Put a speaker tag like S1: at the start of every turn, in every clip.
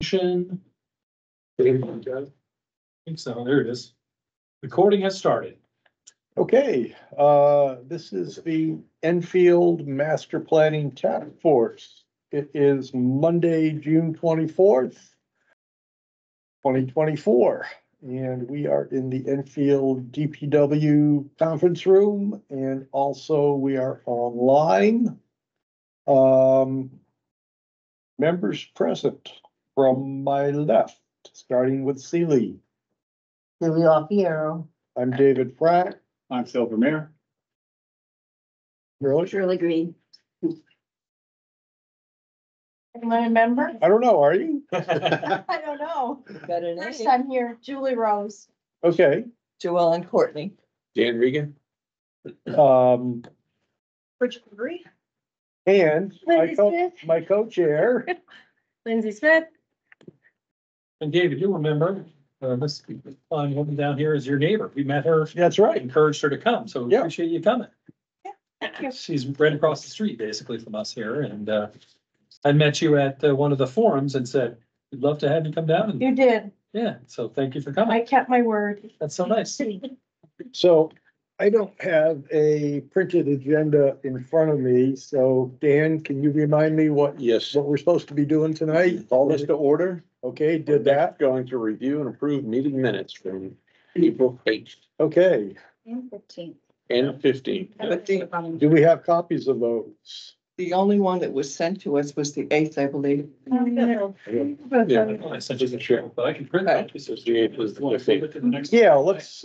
S1: I think so, there it is. Recording has started.
S2: Okay, this is the Enfield Master Planning Task Force. It is Monday, June 24th, 2024, and we are in the Enfield DPW conference room, and also we are online. Members present from my left, starting with Sealy.
S3: Lily LaFiero.
S2: I'm David Pratt.
S4: I'm Phil Vermeer.
S2: Really?
S3: Shirley Green.
S5: Am I a member?
S2: I don't know, are you?
S5: I don't know.
S3: Got a
S5: First
S3: name.
S5: time here, Julie Rose.
S2: Okay,
S3: Joelle and Courtney.
S4: Dan Regan.
S5: Rich Brewery.
S2: and
S5: Lindsay Smith.
S2: my co-chair,
S5: Lindsay Smith.
S1: And David, you remember, this fine woman down here is your neighbor. We met her,
S2: that's right.
S1: encouraged her to come, so we
S2: Yeah.
S1: appreciate you coming.
S5: Thank you.
S1: She's right across the street basically from us here, and I met you at one of the forums and said, we'd love to have you come down, and
S5: You did.
S1: yeah, so thank you for
S5: I
S1: coming.
S5: kept my word.
S1: That's so nice.
S2: So I don't have a printed agenda in front of me, so Dan, can you remind me what
S4: Yes,
S2: we're supposed to be doing tonight?
S4: call this to order.
S2: Okay, did that.
S4: Going to review and approve meeting minutes from April 8th
S2: Okay,
S3: And 15.
S4: and 15th.
S3: But
S2: do we have copies of those?
S3: the only one that was sent to us was the 8th, I believe.
S4: Yeah.
S1: I sent you the share, but I can print that.
S4: So the 8th was the 15th.
S2: Yeah, let's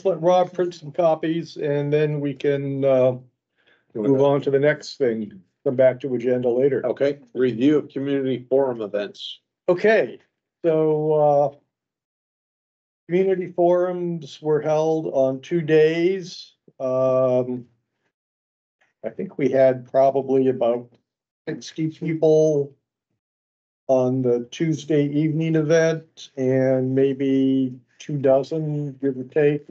S2: let Rob print some copies and then we can move on to the next thing. Come back to agenda later.
S4: Okay, review of community forum events.
S2: Okay, so community forums were held on 2 days. I think we had probably about 60 people on the Tuesday evening event and maybe 24, give or take,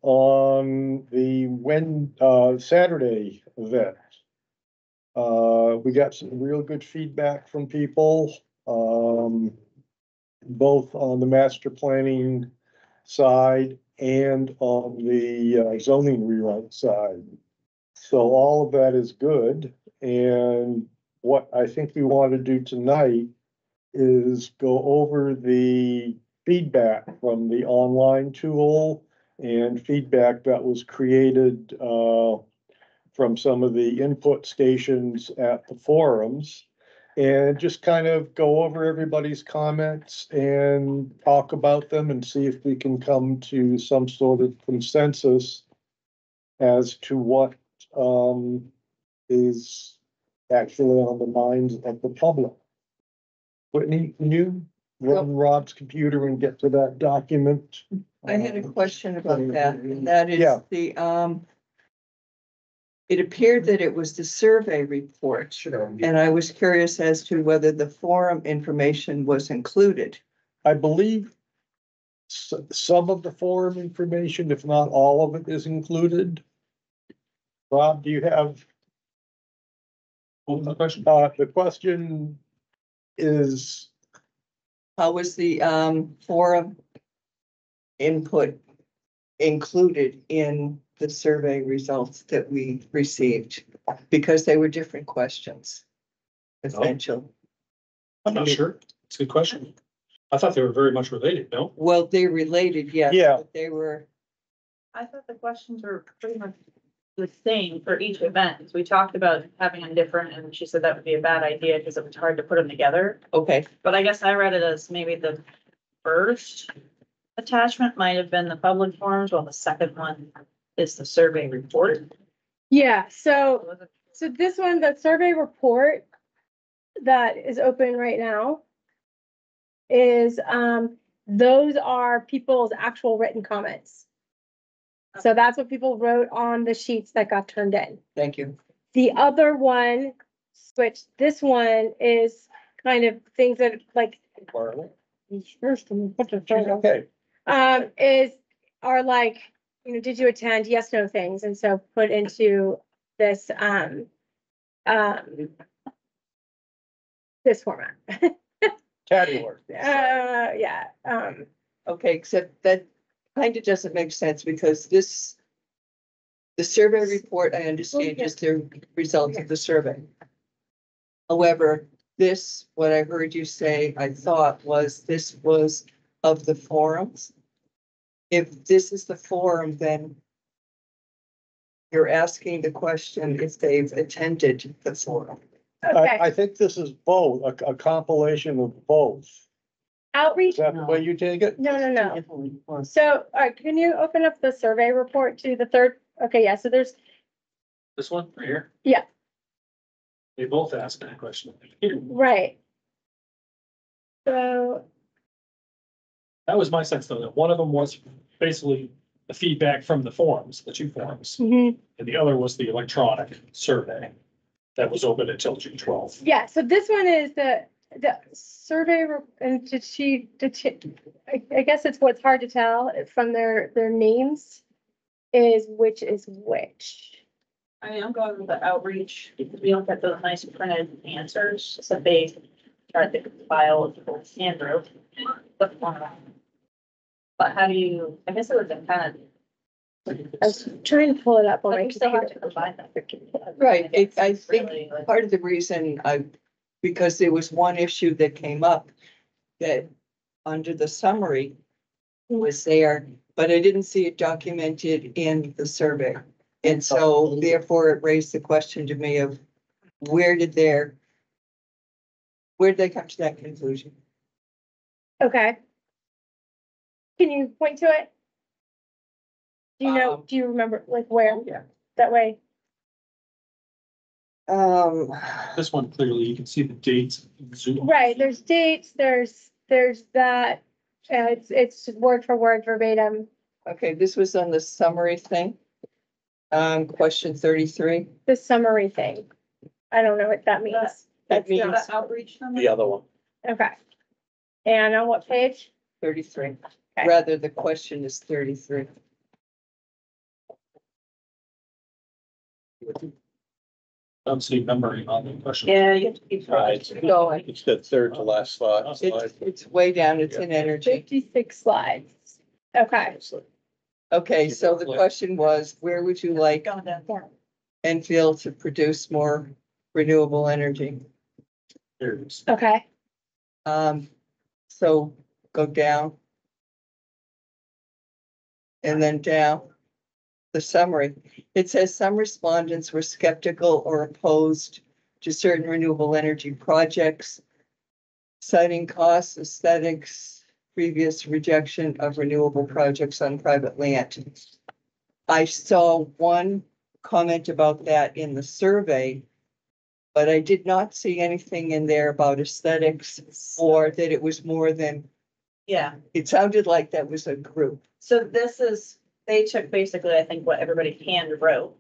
S2: on the Saturday event. We got some real good feedback from people, both on the master planning side and on the zoning rewrite side. So all of that is good. And what I think we want to do tonight is go over the feedback from the online tool and feedback that was created from some of the input stations at the forums. And just kind of go over everybody's comments and talk about them and see if we can come to some sort of consensus as to what is actually on the minds of the public. Whitney, can you run Rob's computer and get to that document?
S3: I had a question about that, and that is
S2: Yeah.
S3: the, it appeared that it was the survey report, and I was curious as to whether the forum information was included.
S2: I believe some of the forum information, if not all of it, is included. Rob, do you have?
S1: What was the question?
S2: The question is,
S3: How was the, forum input included in the survey results that we received? Because they were different questions, essentially.
S1: I'm not sure. It's a good question. I thought they were very much related, no?
S3: Well, they related, yes.
S2: Yeah.
S3: But they were,
S6: I thought the questions were pretty much the same for each event. We talked about having them different, and she said that would be a bad idea because it was hard to put them together.
S3: okay,
S6: But I guess I read it as maybe the first attachment might have been the public forums, while the second one is the survey report.
S5: Yeah, so this one, the survey report that is open right now is, those are people's actual written comments. So that's what people wrote on the sheets that got turned in.
S3: thank you.
S5: The other one, this one is kind of things that like.
S2: okay,
S5: Are like, did you attend? Yes, no things. And so put into this, this format.
S2: Tabular.
S5: yeah,
S3: Okay, except that kind of doesn't make sense because the survey report, I understand, is the results of the survey. However, this, what I heard you say, I thought this was of the forums. If this is the forum, then you're asking the question if they've attended the forum.
S5: okay.
S2: I think this is both, a compilation of both. Is
S5: Outreach,
S2: that the way you take it?
S5: no, no, no. So, all right, can you open up the survey report to the third? Okay, yeah, so there's,
S1: This one right here?
S5: Yeah.
S1: They both asked that question.
S5: right. So,
S1: That was my sense though, that one of them was basically the feedback from the forums, the two forums,
S5: mhm.
S1: and the other was the electronic survey that was open until June 12th.
S5: Yeah, so this one is the survey, and I guess it's what's hard to tell from their names is which is which.
S6: I mean, I'm going with the outreach, because we don't get those nice printed answers, so they tried to compile Andrew. But how do you, I guess it would kind
S5: I was trying to pull it up
S6: of,
S5: on my
S6: like, you still have to
S5: computer.
S6: combine that.
S3: Right, I
S6: It's
S3: think
S6: really, like,
S3: part of the reason because there was one issue that came up that under the summary was there, but I didn't see it documented in the survey. And so therefore it raised the question to me of where did they come to that conclusion?
S5: Okay. Can you point to it? Do you know, do you remember like where?
S3: Yeah.
S5: That way,
S1: This one clearly, you can see the dates. in Zoom.
S5: right, there's dates, there's that, it's word for word verbatim,
S3: okay, this was on the summary thing. Question 33.
S5: the summary thing. I don't know what that means.
S3: That
S5: That's
S3: means
S5: not,
S6: the outreach number?
S4: The other one.
S5: okay. And on what page?
S3: 33.
S5: Okay.
S3: Rather, the question is 33.
S1: Don't see numbering on the question.
S6: Yeah, you have to keep.
S4: Right.
S3: No,
S4: It's the third to last slide.
S3: it's way down, it's in energy.
S5: 56 slides. Okay,
S3: Okay, so the question was, where would you like
S6: Going down.
S3: Enfield to produce more renewable energy?
S1: There it is.
S5: okay,
S3: So go down. And then down. The summary, it says some respondents were skeptical or opposed to certain renewable energy projects, citing costs, aesthetics, previous rejection of renewable projects on private land. I saw one comment about that in the survey, but I did not see anything in there about aesthetics or that it was more than,
S6: Yeah,
S3: it sounded like that was a group.
S6: so this is, they took basically, I think, what everybody hand wrote,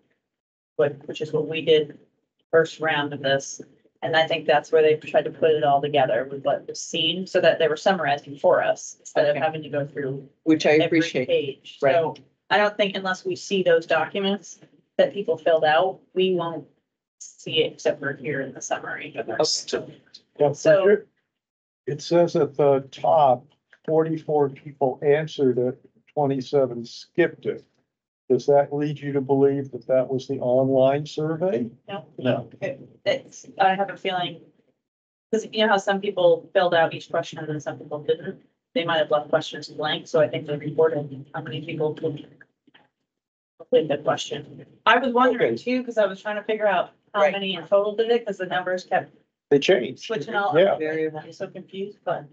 S6: which is what we did first round of this. And I think that's where they tried to put it all together with what was seen, so that they were summarizing for us, instead of
S3: Okay.
S6: having to go through
S3: Which I
S6: every
S3: appreciate.
S6: page.
S3: Right.
S6: So I don't think unless we see those documents that people filled out, we won't see it except for here in the summary.
S2: Yeah, for
S6: So-
S2: sure. It says at the top, 44 people answered it, 27 skipped it. Does that lead you to believe that that was the online survey?
S1: No,
S6: It's, I have a feeling, because you know how some people filled out each question and then some people didn't, they might have left questions blank, so I think they reported how many people complete the question. I was wondering
S2: Okay.
S6: too, because I was trying to figure out how
S3: Right.
S6: many in total did it, because the numbers kept
S2: They changed.
S6: switching all.
S2: Yeah.
S6: I'm so confused, but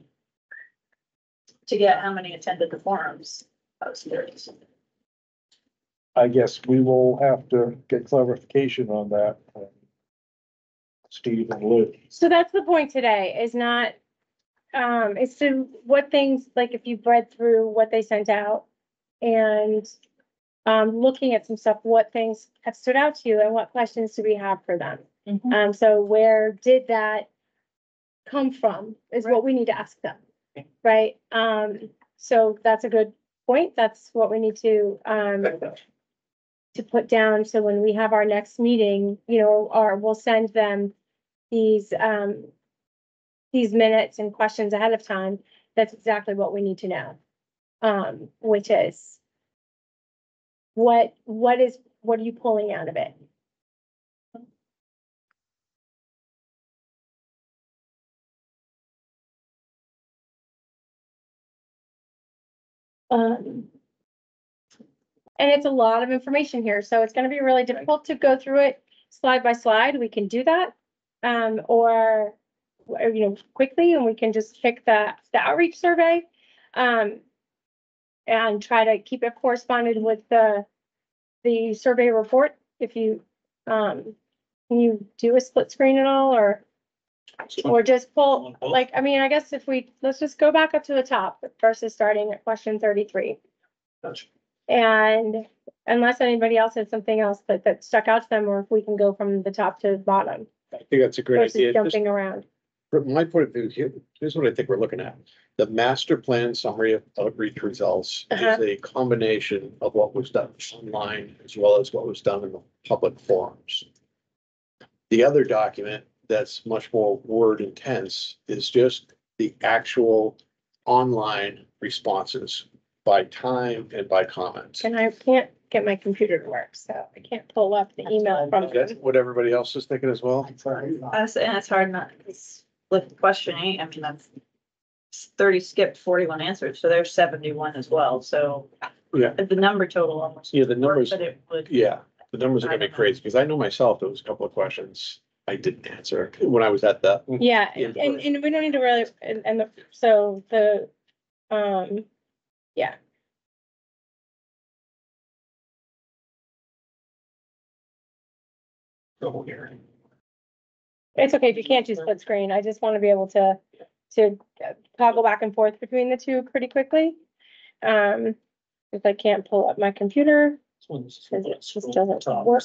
S6: to get how many attended the forums, I was curious.
S2: I guess we will have to get clarification on that. Steve and Liz.
S5: so that's the point today, is not, is to what things, like if you've read through what they sent out and looking at some stuff, what things have stood out to you and what questions do we have for them? So where did that come from is what we need to ask them, right? So that's a good point. That's what we need to put down. So when we have our next meeting, you know, or we'll send them these these minutes and questions ahead of time, that's exactly what we need to know. Which is what are you pulling out of it? And it's a lot of information here, so it's gonna be really difficult to go through it slide by slide. We can do that. Or, quickly, and we can just pick the outreach survey. And try to keep it corresponded with the survey report. If you, can you do a split screen at all, or just pull, like, I mean, I guess let's just go back up to the top versus starting at question 33.
S1: Gotcha.
S5: And unless anybody else has something else that stuck out to them, or if we can go from the top to the bottom
S4: I think that's a great
S5: versus
S4: idea. Just
S5: jumping around.
S4: from my point of view, here's what I think we're looking at. The master plan summary of outreach results
S5: Uh-huh.
S4: is a combination of what was done online as well as what was done in the public forums. The other document that's much more word intense is just the actual online responses by time and by comments.
S5: And I can't get my computer to work, so I can't pull up the email from
S4: That's
S5: them.
S4: what everybody else is thinking as well.
S6: And it's hard not, it's with questioning, I mean, that's 30 skipped, 41 answered, so there's 71 as well, so.
S4: Yeah.
S6: The number total almost.
S4: Yeah, the numbers,
S6: But it would.
S4: yeah, the numbers are gonna be crazy, because I know myself, there was a couple of questions I didn't answer when I was at the.
S5: Yeah,
S4: Yeah,
S5: and we don't need to really, so the, yeah.
S1: Trouble here.
S5: It's okay if you can't do split screen. I just want to be able to toggle back and forth between the two pretty quickly. If I can't pull up my computer,
S1: This one's-
S5: because it just doesn't work.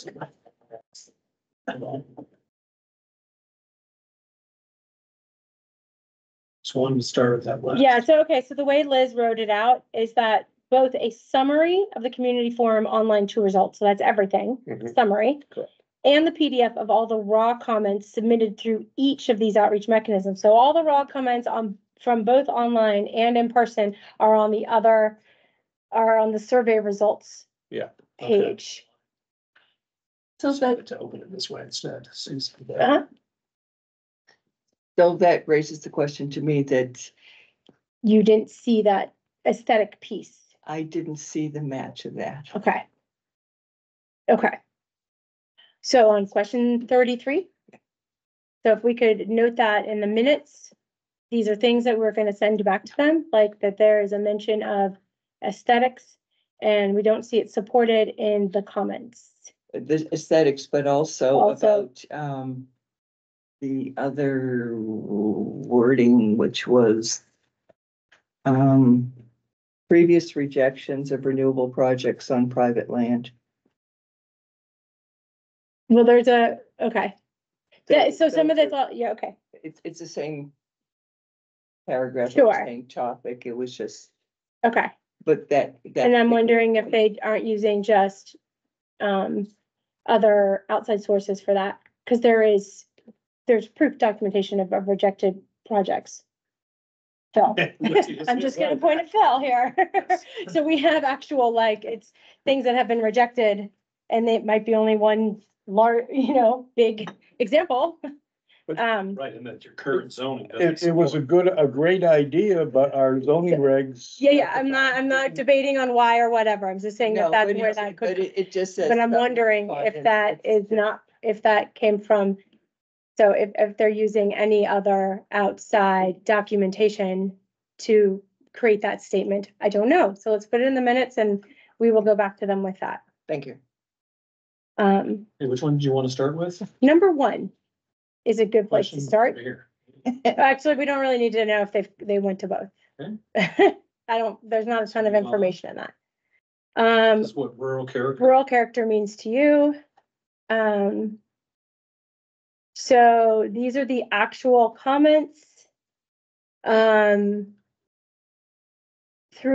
S1: Just wanted to start with that last.
S5: Yeah, so, okay, so the way Liz wrote it out is that both a summary of the community forum online tour results, so that's everything,
S4: Mhm.
S5: summary.
S4: Correct.
S5: And the PDF of all the raw comments submitted through each of these outreach mechanisms. So all the raw comments from both online and in person are on the survey results.
S4: Yeah.
S1: Okay.
S5: Page.
S3: So that,
S1: To open it this way instead.
S5: Uh-huh.
S3: so that raises the question to me that
S5: You didn't see that aesthetic piece.
S3: I didn't see the match of that.
S5: Okay. Okay. So on question 33. So if we could note that in the minutes, these are things that we're gonna send back to them, like that there is a mention of aesthetics. And we don't see it supported in the comments.
S3: The aesthetics, but also
S5: Also-
S3: about, the other wording, which was, previous rejections of renewable projects on private land.
S5: Well, okay. Yeah, so some of that's yeah, okay.
S3: It's the same paragraph,
S5: Sure.
S3: same topic. It was just,
S5: Okay.
S3: but that.
S5: And I'm wondering if they aren't using just, other outside sources for that, because there's proof documentation of rejected projects. Phil, I'm just gonna point at Phil here. So we have actual, like, it's things that have been rejected, and it might be only one big example.
S1: Right, and that's your current zoning.
S2: It was a great idea, but our zoning regs.
S5: Yeah, I'm not debating on why or whatever, I'm just saying that
S3: No,
S5: that's
S3: but
S5: where
S3: it,
S5: that
S3: but
S5: could,
S3: it just says.
S5: but I'm wondering if that is not, if that came from. So if they're using any other outside documentation to create that statement, I don't know. So let's put it in the minutes and we will go back to them with that.
S3: Thank you.
S1: Hey, which one did you want to start with?
S5: Number 1 is a good place to
S1: Question
S5: start.
S1: over here.
S5: Actually, we don't really need to know if they went to both.
S1: Okay.
S5: There's not a ton of information in that.
S1: This is what rural character.
S5: Rural character means to you. So these are the actual comments. Through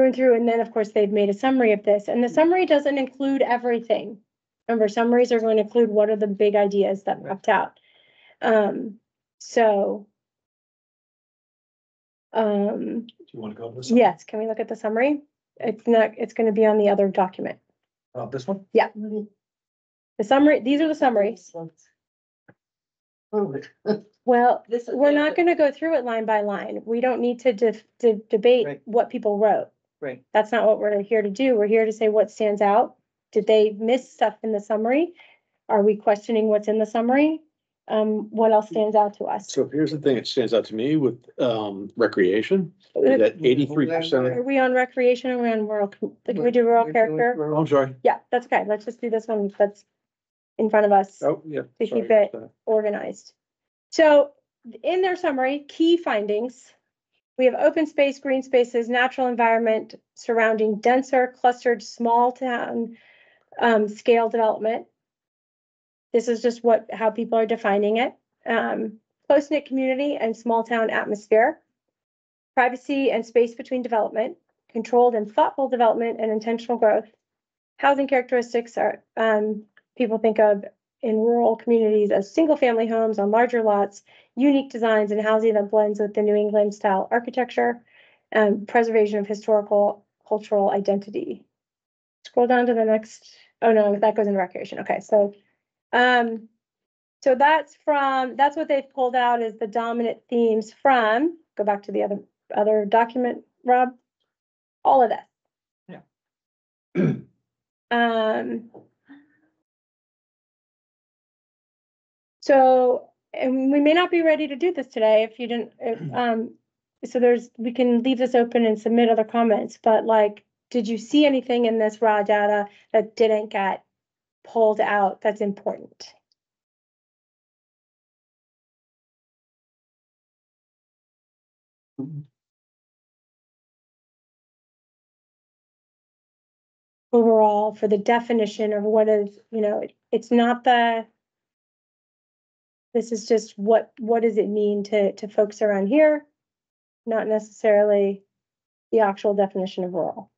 S5: and through, and then of course they've made a summary of this, and the summary doesn't include everything. Remember, summaries are going to include what are the big ideas that popped out. So
S1: Do you want to go over this?
S5: yes, can we look at the summary? It's not, it's gonna be on the other document.
S1: This one?
S5: The summary, these are the summaries. Well,
S3: This is
S5: we're
S3: the-
S5: not gonna go through it line by line. We don't need to debate
S3: Right.
S5: what people wrote.
S3: Right.
S5: That's not what we're here to do. We're here to say what stands out. Did they miss stuff in the summary? Are we questioning what's in the summary? What else stands out to us?
S4: So here's the thing that stands out to me with, recreation, that 83%.
S5: Are we on recreation or are we on rural? Can we do rural
S3: We're doing
S5: character?
S3: rural.
S4: I'm sorry.
S5: Yeah, that's okay. Let's just do this one that's in front of us
S4: Oh, yeah.
S5: to
S4: sorry.
S5: keep it organized. So in their summary, key findings, we have open space, green spaces, natural environment surrounding denser clustered small town scale development. This is just how people are defining it. Close-knit community and small town atmosphere. Privacy and space between development, controlled and thoughtful development and intentional growth. Housing characteristics are, people think of in rural communities as single-family homes on larger lots, unique designs and housing that blends with the New England style architecture, and preservation of historical cultural identity. Scroll down to the next, oh no, that goes in recreation. Okay, so that's what they've pulled out as the dominant themes from, go back to the other document, Rob, all of that.
S1: Yeah.
S5: So, and we may not be ready to do this today if you didn't, so we can leave this open and submit other comments, but like, did you see anything in this raw data that didn't get pulled out that's important? Overall, for the definition of what is, it's not this is just what does it mean to folks around here? Not necessarily the actual definition of rural.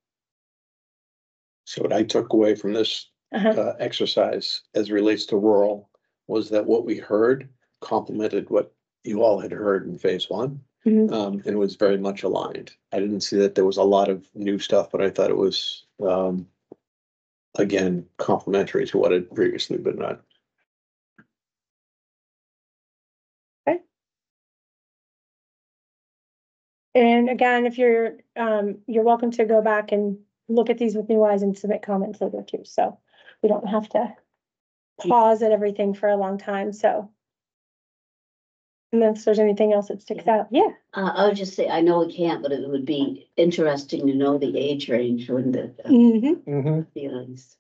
S4: So what I took away from this exercise as relates to rural was that what we heard complemented what you all had heard in phase one. And was very much aligned. I didn't see that there was a lot of new stuff, but I thought it was, again, complementary to what had previously been done.
S5: And again, if you're welcome to go back and look at these with new eyes and submit comments later too. So we don't have to pause at everything for a long time, so. Unless there's anything else that sticks out, yeah.
S7: I would just say, I know we can't, but it would be interesting to know the age range when the feelings.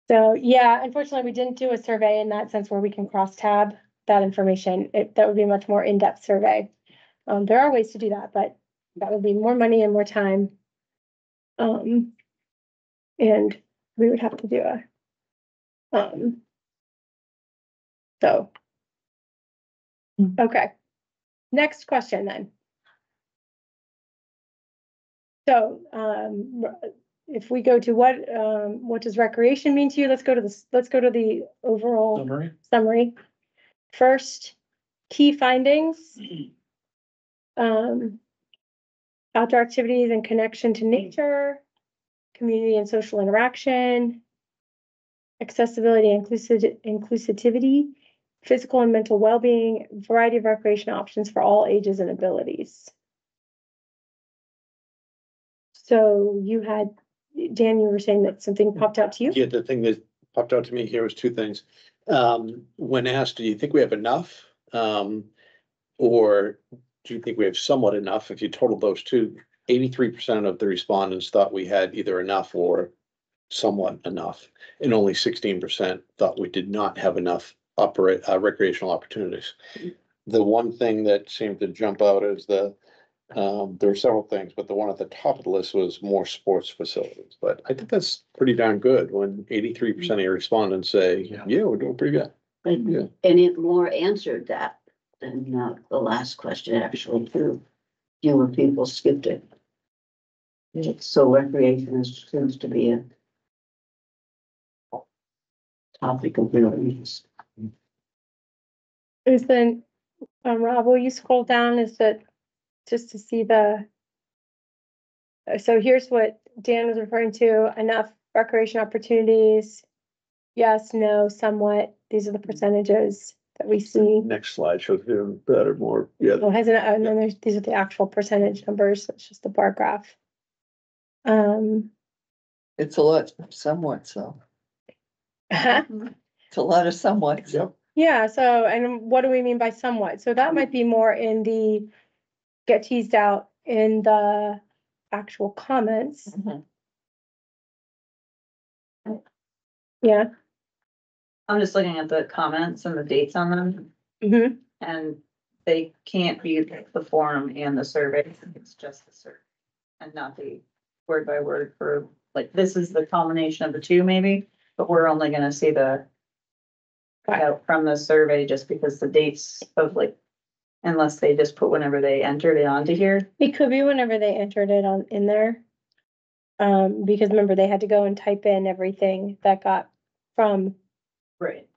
S5: So, yeah, unfortunately, we didn't do a survey in that sense where we can cross tab that information. That would be a much more in-depth survey. There are ways to do that, but that would be more money and more time. And we would have to do so. Okay. Next question then. So, if we go to what does recreation mean to you? Let's go to the overall summary. First, key findings. Outdoor activities and connection to nature, community and social interaction, accessibility and inclusivity, physical and mental well-being, variety of recreation options for all ages and abilities. So Dan, you were saying that something popped out to you?
S4: Yeah, the thing that popped out to me here was two things. When asked, do you think we have enough? Or do you think we have somewhat enough? If you total those two, 83% of the respondents thought we had either enough or somewhat enough. And only 16% thought we did not have enough recreational opportunities. The one thing that seemed to jump out is there are several things, but the one at the top of the list was more sports facilities. But I think that's pretty darn good when 83% of your respondents say, yeah, we're doing pretty good.
S7: And it more answered that than the last question actually too. Fewer people skipped it. So recreation seems to be a topic of real interest.
S5: Is then Rob, will you scroll down, is that, just to see the. So here's what Dan was referring to, enough recreation opportunities. Yes, no, somewhat, these are the percentages that we see.
S4: Next slide shows you better, more, yeah.
S5: Well, hasn't, and then there's, these are the actual percentage numbers, it's just the bar graph.
S3: It's a lot, somewhat, so, it's a lot of somewhat.
S4: Yep.
S5: Yeah, so, and what do we mean by somewhat? So that might be more in the, get teased out in the actual comments.
S3: Mhm.
S5: Yeah.
S6: I'm just looking at the comments and the dates on them,
S5: Mm-hmm.
S6: and they can't be the forum and the survey, it's just the survey. And not the word by word for, like, this is the combination of the two maybe, but we're only gonna see the out from the survey just because the dates of, like, unless they just put whenever they entered it onto here.
S5: It could be whenever they entered it on, in there. Because remember, they had to go and type in everything that got from
S6: Right.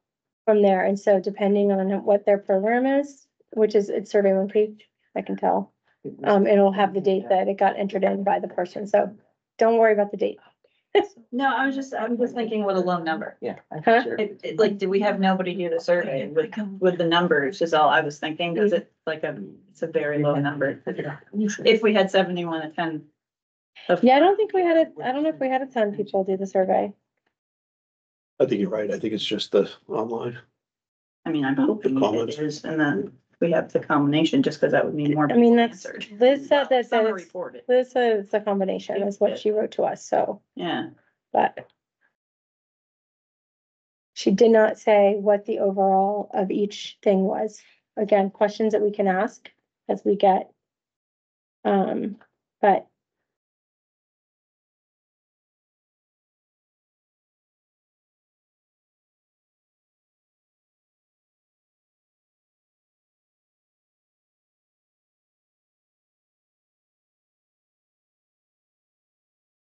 S5: there, and so depending on what their program is, which is, it's Survey Monkey, I can tell. It'll have the date that it got entered in by the person, so don't worry about the date.
S6: No, I'm just thinking with a low number.
S3: Yeah.
S5: Huh?
S3: Sure.
S6: Like, do we have nobody here to survey with the numbers is all I was thinking, cause it's like it's a very low number. If we had 71 attend.
S5: Yeah, I don't think we had I don't know if we had a ton of people do the survey.
S4: I think you're right. I think it's just the online.
S6: I mean, I'm hoping
S4: comments.
S6: it is, and then we have the combination, just cause that would mean more.
S5: I mean, that's,
S6: answered.
S5: Liz said that,
S6: Some are
S5: it's,
S6: reported,
S5: Liz said it's a combination, is what she wrote to us, so,
S6: yeah.
S5: but. She did not say what the overall of each thing was. Again, questions that we can ask as we get. But.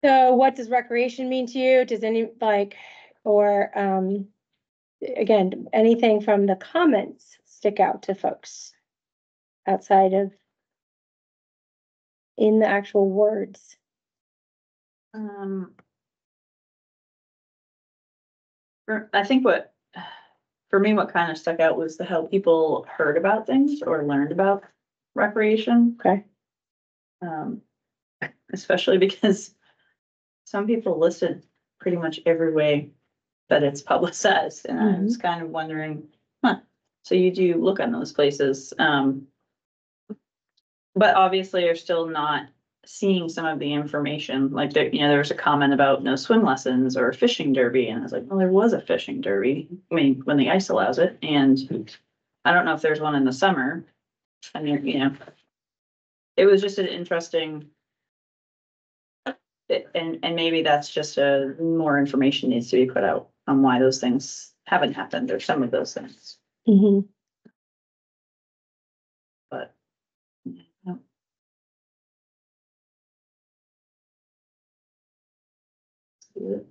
S5: So what does recreation mean to you? Does any, like, or, again, anything from the comments stick out to folks? Outside of. In the actual words.
S6: I think for me, what kind of stuck out was how people heard about things or learned about recreation.
S5: Okay.
S6: Especially because some people listed pretty much every way that it's publicized, and I was kind of wondering, so you do look on those places, but obviously you're still not seeing some of the information, like there, there was a comment about no swim lessons or fishing derby, and I was like, well, there was a fishing derby, I mean, when the ice allows it, and I don't know if there's one in the summer. I mean, it was just an interesting. And maybe that's just more information needs to be put out on why those things haven't happened, or some of those things, but. Yeah.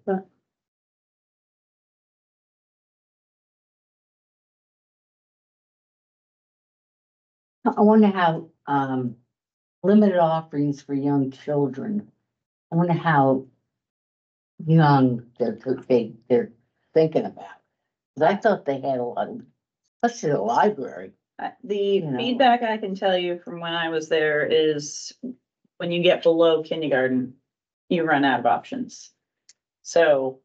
S6: But
S7: I wonder how, limited offerings for young children. I wonder how young they're thinking about. Cause I thought they had a lot of, especially the library.
S6: The
S7: know.
S6: feedback I can tell you from when I was there is when you get below kindergarten, you run out of options. So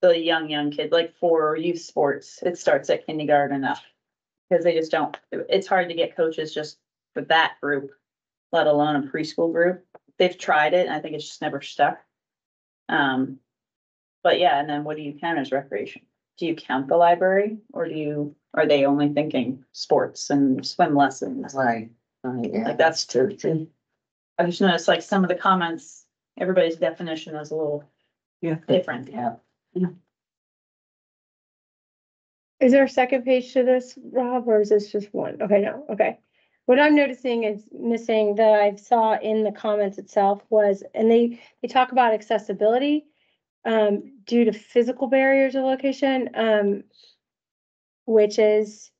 S6: the young kid, like for youth sports, it starts at kindergarten up. Because they just don't, it's hard to get coaches just for that group, let alone a preschool group. They've tried it, and I think it's just never stuck. But yeah, and then what do you count as recreation? Do you count the library, or are they only thinking sports and swim lessons?
S7: Right. Yeah.
S6: Like that's true too. I just noticed like some of the comments, everybody's definition is a little different.
S7: Yeah.
S5: Is there a second page to this, Rob, or is this just one? Okay, no, okay. What I'm noticing is missing that I saw in the comments itself was, and they talk about accessibility due to physical barriers of location, which is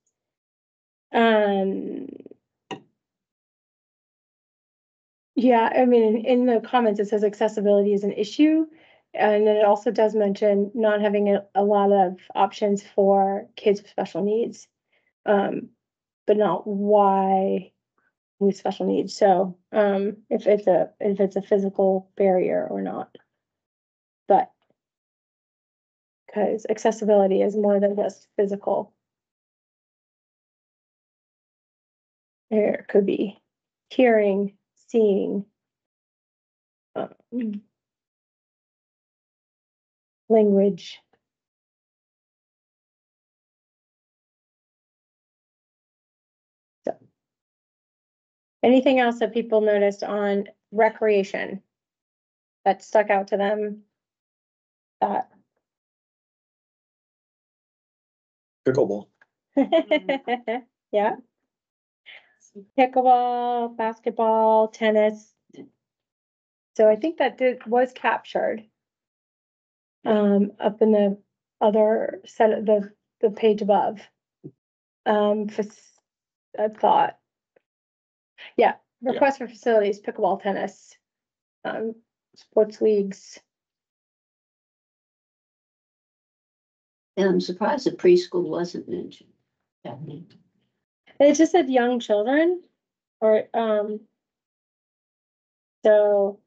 S5: Yeah, I mean, in the comments, it says accessibility is an issue. And then it also does mention not having a lot of options for kids with special needs. But not why with special needs. So, if it's a physical barrier or not. But because accessibility is more than just physical. There could be hearing, seeing, language. So. Anything else that people noticed on recreation that stuck out to them? That
S4: Pickleball.
S5: yeah. Pickleball, basketball, tennis. So I think that was captured. Up in the other set of the page above. For I thought. Yeah, request for facilities, pickleball, tennis, sports leagues.
S7: And I'm surprised that preschool wasn't mentioned. Definitely.
S5: It just said young children, or, so.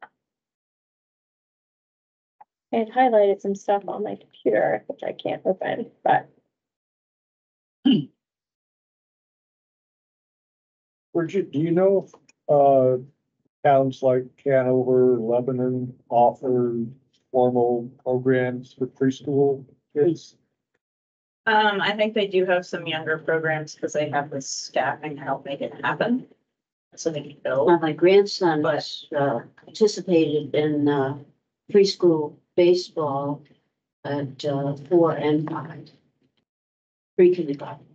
S5: I had highlighted some stuff on my computer, which I can't open, but.
S2: Bridget, do you know if, towns like Hanover, Lebanon offer formal programs for preschool kids?
S6: I think they do have some younger programs because they have the staffing to help make it happen. So they can
S7: Well,
S6: build.
S7: my grandson was, participated in, preschool baseball at, 4 and 5. Pre-kindergarten.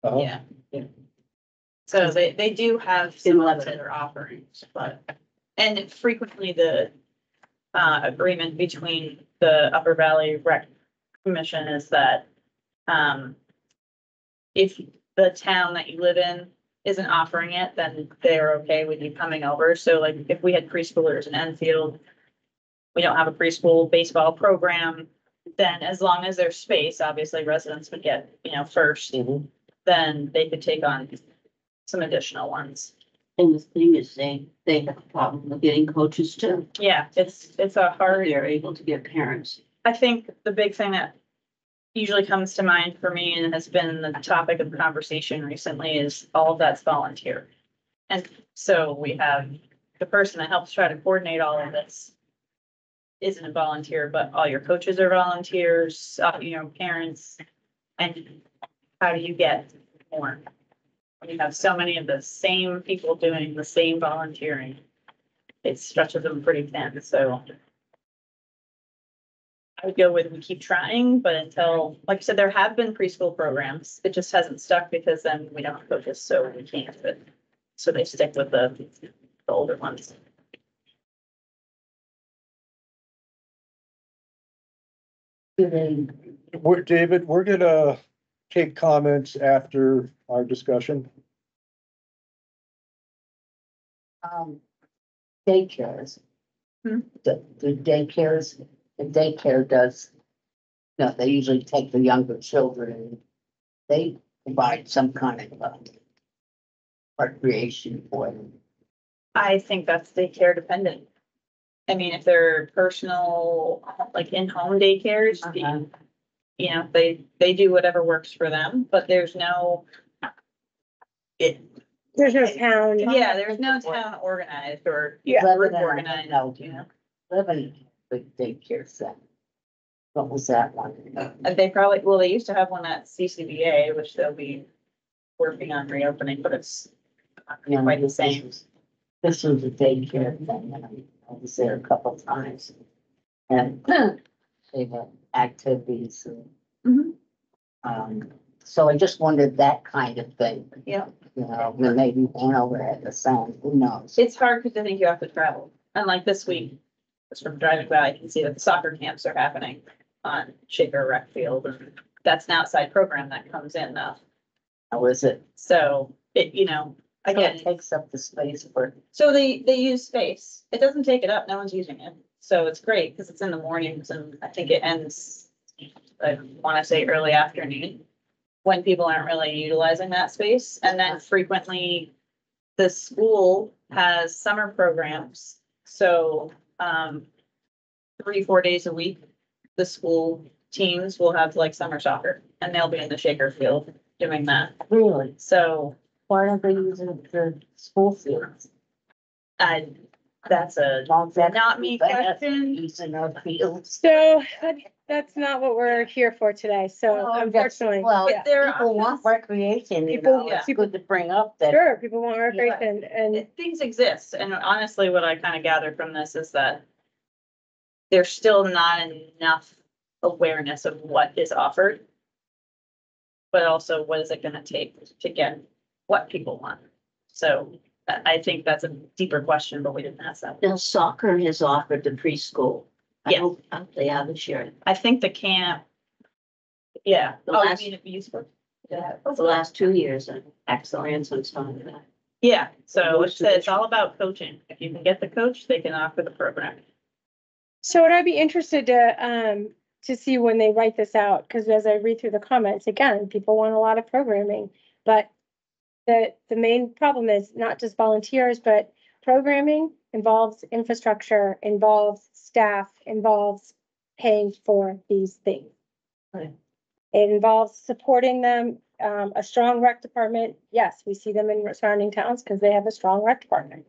S2: Uh-huh.
S6: Yeah. So they do have some other offerings, but, and frequently the agreement between the Upper Valley Rec Commission is that if the town that you live in isn't offering it, then they're okay with you coming over. So like if we had preschoolers in Enfield, we don't have a preschool baseball program, then as long as there's space, obviously residents would get, first, then they could take on some additional ones.
S7: And the thing is, they have a problem with getting coaches too.
S6: Yeah, it's a hard,
S7: They're able to get parents.
S6: I think the big thing that usually comes to mind for me and has been the topic of conversation recently is all of that's volunteer. And so we have the person that helps try to coordinate all of this isn't a volunteer, but all your coaches are volunteers, parents. And how do you get more? When you have so many of the same people doing the same volunteering, it stretches them pretty thin, so. I would go with, we keep trying, but until, like I said, there have been preschool programs, it just hasn't stuck because then we don't focus, so we can't, but. So they stick with the older ones.
S2: David, we're gonna take comments after our discussion.
S7: Daycares.
S6: Hmm.
S7: The daycares, the daycare does, they usually take the younger children and they provide some kind of recreation for them.
S6: I think that's daycare dependent. I mean, if they're personal, like in-home daycares, they do whatever works for them, but there's no.
S5: There's no town.
S6: Yeah, there's no town organized or
S5: Yeah.
S6: group
S7: Lebanon,
S6: organized,
S7: no.
S6: you know.
S7: Lebanon, big daycare center. What was that one?
S6: And they probably, well, they used to have one at CCBA, which they'll be working on reopening, but it's not gonna be quite the same.
S7: This was a daycare thing, and I was there a couple of times. And they had activities and,
S6: Mhm.
S7: so I just wondered that kind of thing.
S6: Yeah.
S7: Maybe Hanover had the same, who knows?
S6: It's hard because I think you have to travel. And like this week, just from driving by, I can see that the soccer camps are happening on Shaker Rec Field. And that's an outside program that comes in though.
S7: How is it?
S6: So it, you know,
S7: So
S6: again,
S7: it takes up the space for,
S6: so they use space. It doesn't take it up. No one's using it. So it's great because it's in the mornings and I think it ends, I want to say early afternoon when people aren't really utilizing that space. And then frequently the school has summer programs. So, 3-4 days a week, the school teams will have like summer soccer and they'll be in the Shaker field doing that.
S7: really,
S6: So
S7: why don't they use it for school fields?
S6: I, that's a
S7: Long as that's-
S6: not me
S7: that's
S6: question.
S7: Using our fields.
S5: So that's not what we're here for today. So
S7: Well,
S5: unfortunately,
S7: Well,
S6: If there are
S7: people want
S6: options-
S7: recreation, you
S5: People-
S7: know, it's
S5: people-
S7: good to bring up that.
S5: sure, people want recreation and
S6: Things exist, and honestly, what I kind of gathered from this is that there's still not enough awareness of what is offered. But also, what is it gonna take to get what people want? So I think that's a deeper question, but we didn't ask that.
S8: Now soccer has offered the preschool. I
S6: Yeah.
S8: hope they have this year.
S6: I think the camp. Yeah.
S8: The
S6: Oh, you
S8: last-
S6: mean if you sport? Yeah.
S8: The last 2 years, excellent, so it's on that.
S6: Yeah, so
S8: Most
S6: it's all about coaching. If you can get the coach, they can offer the program.
S5: so would I be interested to see when they write this out? Because as I read through the comments, again, people want a lot of programming, but the main problem is not just volunteers, but programming involves infrastructure, involves staff, involves paying for these things.
S8: Right.
S5: It involves supporting them, a strong rec department. Yes, we see them in surrounding towns because they have a strong rec department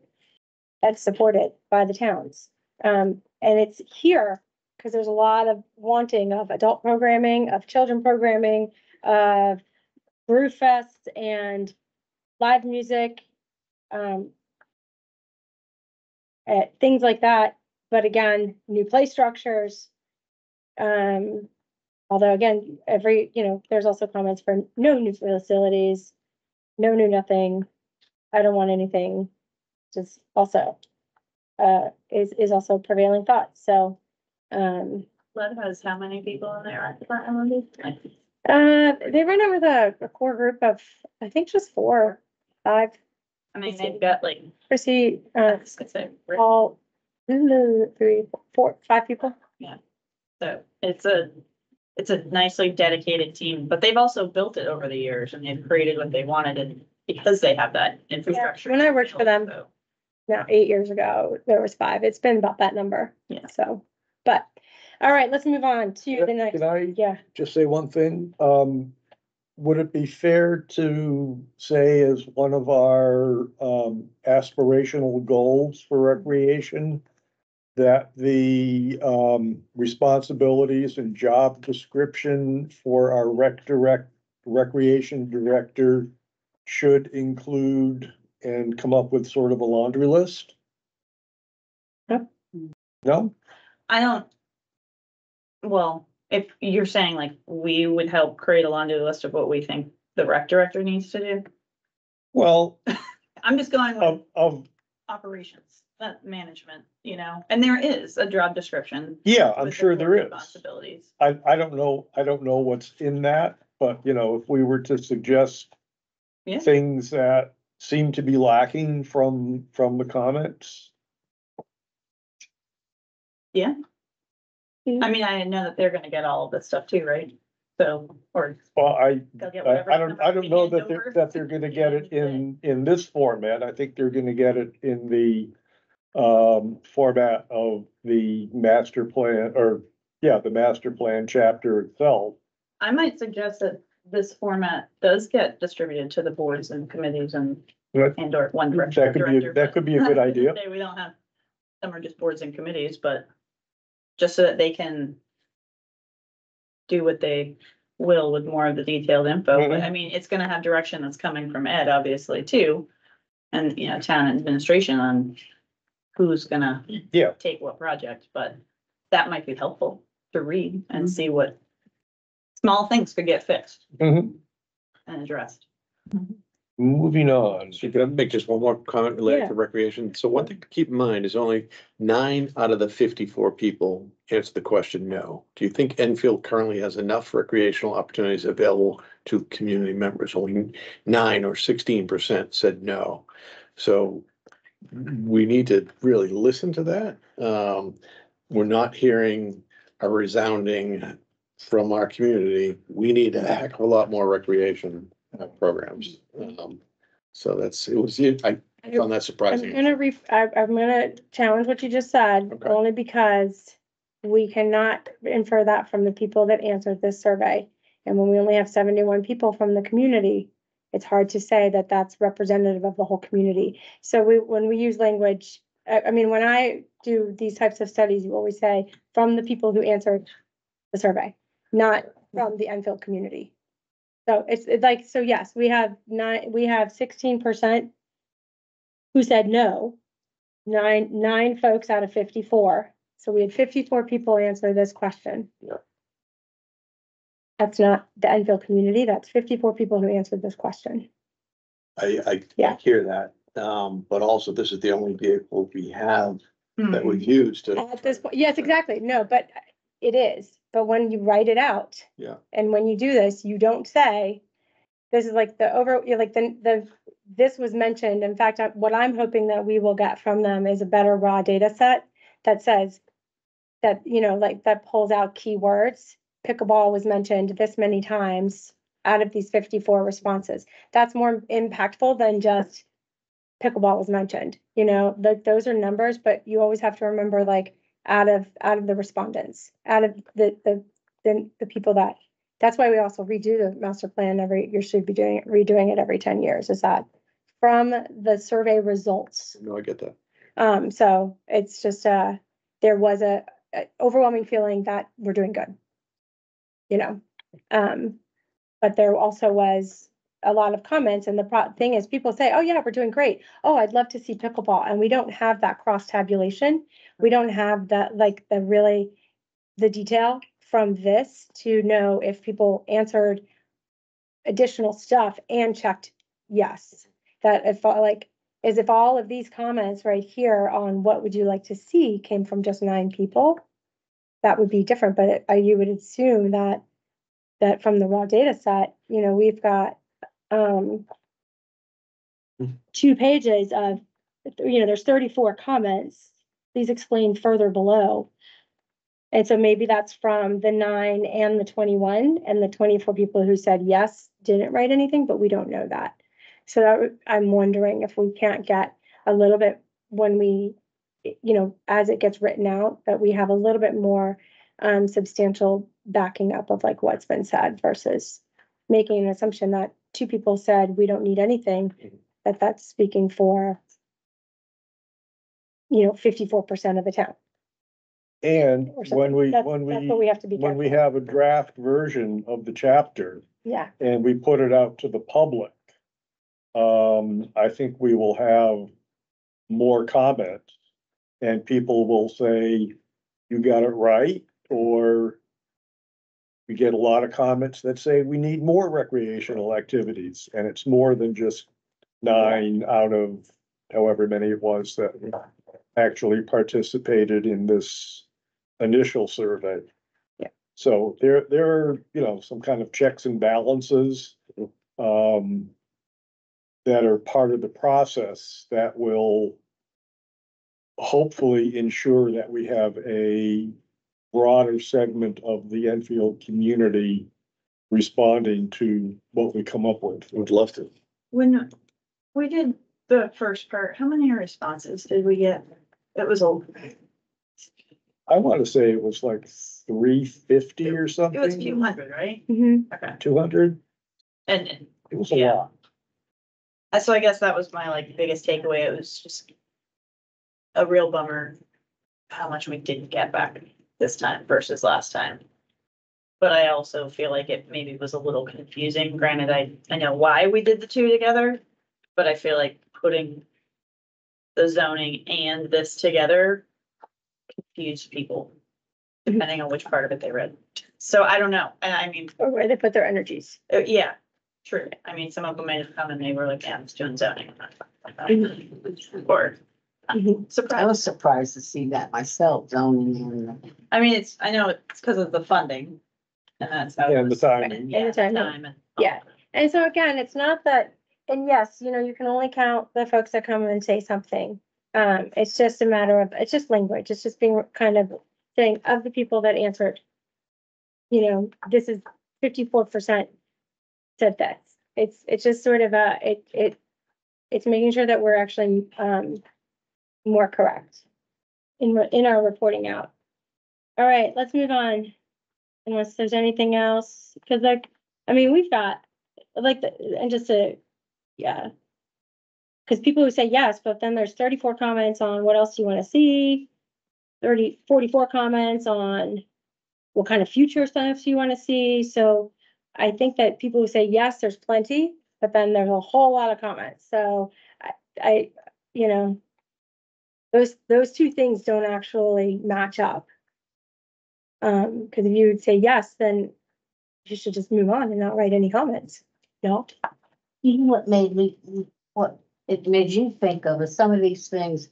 S5: that's supported by the towns. And it's here because there's a lot of wanting of adult programming, of children programming, of brew fest and live music, things like that. But again, new play structures. Although again, there's also comments for no new facilities, no new nothing. I don't want anything, just also, is also prevailing thought. So,
S6: Lead has how many people in there at the front?
S5: they ran it with a core group of, I think just 4, 5,
S6: I mean, they've got like,
S5: Chrissy,
S6: I was gonna say,
S5: all, 3, 4, 5 people.
S6: so it's a nicely dedicated team, but they've also built it over the years and they've created what they wanted and because they have that infrastructure.
S5: when I worked for them.
S6: So,
S5: Now, 8 years ago, there was 5. It's been about that number.
S6: Yeah.
S5: So, but, all right, let's move on to the next,
S2: Can I
S5: yeah.
S2: just say one thing? Would it be fair to say as one of our, aspirational goals for recreation that the, responsibilities and job description for our recreation director should include and come up with sort of a laundry list?
S5: Yep.
S2: No?
S6: I don't. Well, if you're saying like we would help create a laundry list of what we think the rec director needs to do,
S2: Well,
S6: I'm just going with
S2: of,
S6: operations, not management, and there is a job description.
S2: yeah, I'm
S6: with the
S2: sure
S6: core
S2: there is.
S6: Responsibilities.
S2: I don't know what's in that, but if we were to suggest
S6: Yeah.
S2: things that seem to be lacking from the comments.
S6: Yeah. I mean, I know that they're gonna get all of this stuff too, right? So, or
S2: Well,
S6: they'll get whatever.
S2: I don't know that
S6: number
S2: they're gonna get it in this format. I think they're gonna get it in the format of the master plan the master plan chapter itself.
S6: I might suggest that this format does get distributed to the boards and committees and
S2: But
S6: or one director.
S2: that could be a good idea.
S6: Say we don't have, some are just boards and committees, but just so that they can do what they will with more of the detailed info. But I mean, it's gonna have direction that's coming from Ed, obviously, too. And, town administration on who's gonna
S2: Yeah.
S6: take what project, but that might be helpful to read and see what small things could get fixed
S2: Mhm.
S6: and addressed.
S2: Moving on.
S4: So can I make just one more comment related
S5: Yeah.
S4: to recreation? So one thing to keep in mind is only 9 out of the 54 people answer the question no. Do you think Enfield currently has enough recreational opportunities available to community members. Only 9 or 16% said no. So we need to really listen to that. We're not hearing a resounding from our community. We need a heck of a lot more recreation programs. So I found that
S5: I'm
S4: surprising.
S5: I'm gonna challenge what you just said,
S4: Okay.
S5: only because we cannot infer that from the people that answered this survey. And when we only have 71 people from the community, it's hard to say that that's representative of the whole community. So when we use language, I mean, when I do these types of studies, you always say from the people who answered the survey, not from the Enfield community. So it's like, so yes, we have 16% who said no. Nine folks out of 54. So we had 54 people answer this question.
S4: Yeah.
S5: That's not the Enfield community. That's 54 people who answered this question.
S4: I
S5: Yeah.
S4: hear that. But also this is the only vehicle we have that we've used to.
S5: At this point, yes, exactly. No, but it is. But when you write it out.
S4: Yeah.
S5: And when you do this, you don't say, this is like this was mentioned. In fact, what I'm hoping that we will get from them is a better raw data set that says that, like that pulls out keywords. Pickleball was mentioned this many times out of these 54 responses. That's more impactful than just pickleball was mentioned. Those are numbers, but you always have to remember, like, out of the respondents, out of the people that's why we also redo the master plan you should be redoing it every 10 years, is that from the survey results.
S4: No, I get that.
S5: So it's just, there was a overwhelming feeling that we're doing good. But there also was a lot of comments, and the thing is, people say, oh yeah, we're doing great. Oh, I'd love to see pickleball. And we don't have that cross tabulation. We don't have that, like, the detail from this to know if people answered additional stuff and checked yes. That if all of these comments right here on what would you like to see came from just 9 people, that would be different. But you would assume that from the raw data set, we've got 2 pages of, there's 34 comments. Please explain further below. And so maybe that's from the 9 and the 21, and the 24 people who said yes didn't write anything, but we don't know that. So I'm wondering if we can't get a little bit, when we, as it gets written out, that we have a little bit more substantial backing up of, like, what's been said versus making an assumption that 2 people said we don't need anything, that's speaking for 54% of the town.
S2: And
S5: Or something. That's what we have to be
S2: when we
S5: careful.
S2: have a draft version of the chapter
S5: Yeah,
S2: and we put it out to the public, I think we will have more comments, and people will say, you got it right, or we get a lot of comments that say we need more recreational activities, and it's more than just 9 out of however many it was that actually participated in this initial survey.
S5: Yeah.
S2: So there are, some kind of checks and balances, that are part of the process that will hopefully ensure that we have a broader segment of the Enfield community responding to what we come up with.
S4: Would love to.
S9: When we did the first part, how many responses did we get? It was
S2: I want to say it was like 350 or something.
S9: it was a few hundred, right?
S5: mhm.
S9: Okay.
S2: 200.
S9: And
S2: It was a
S9: Yeah.
S2: lot.
S9: so I guess that was my biggest takeaway. It was just a real bummer how much we didn't get back this time versus last time. But I also feel like it maybe was a little confusing. Granted, I know why we did the 2 together, but I feel like putting the zoning and this together confused people, depending on which part of it they read. So I don't know. And I mean,
S5: Or where they put their energies.
S9: yeah, true. I mean, some of them may have come and they were like, yeah, I'm just doing zoning. Or
S5: Mhm.
S7: I
S9: surprise.
S7: was surprised to see that myself, zoning and
S9: I mean, I know it's because of the funding and that's how. it
S2: And the
S9: was.
S2: timing.
S9: Yeah,
S5: And the timing.
S9: time and
S5: Yeah, and so again, it's not that, and yes, you know, you can only count the folks that come and say something. It's just a matter of, it's just language, it's just being kind of saying of the people that answered. You know, this is 54% said that. It's just sort of it's making sure that we're actually, more correct in our reporting out. All right, let's move on. Unless there's anything else, because like, I mean, we've got, like, and just to, yeah. Because people who say yes, but then there's 34 comments on what else do you want to see? 44 comments on what kind of future stuff do you want to see? So I think that people who say yes, there's plenty, but then there's a whole lot of comments. So I you know, those two things don't actually match up. Because if you would say yes, then you should just move on and not write any comments. No?
S7: You know what what it made you think of is some of these things.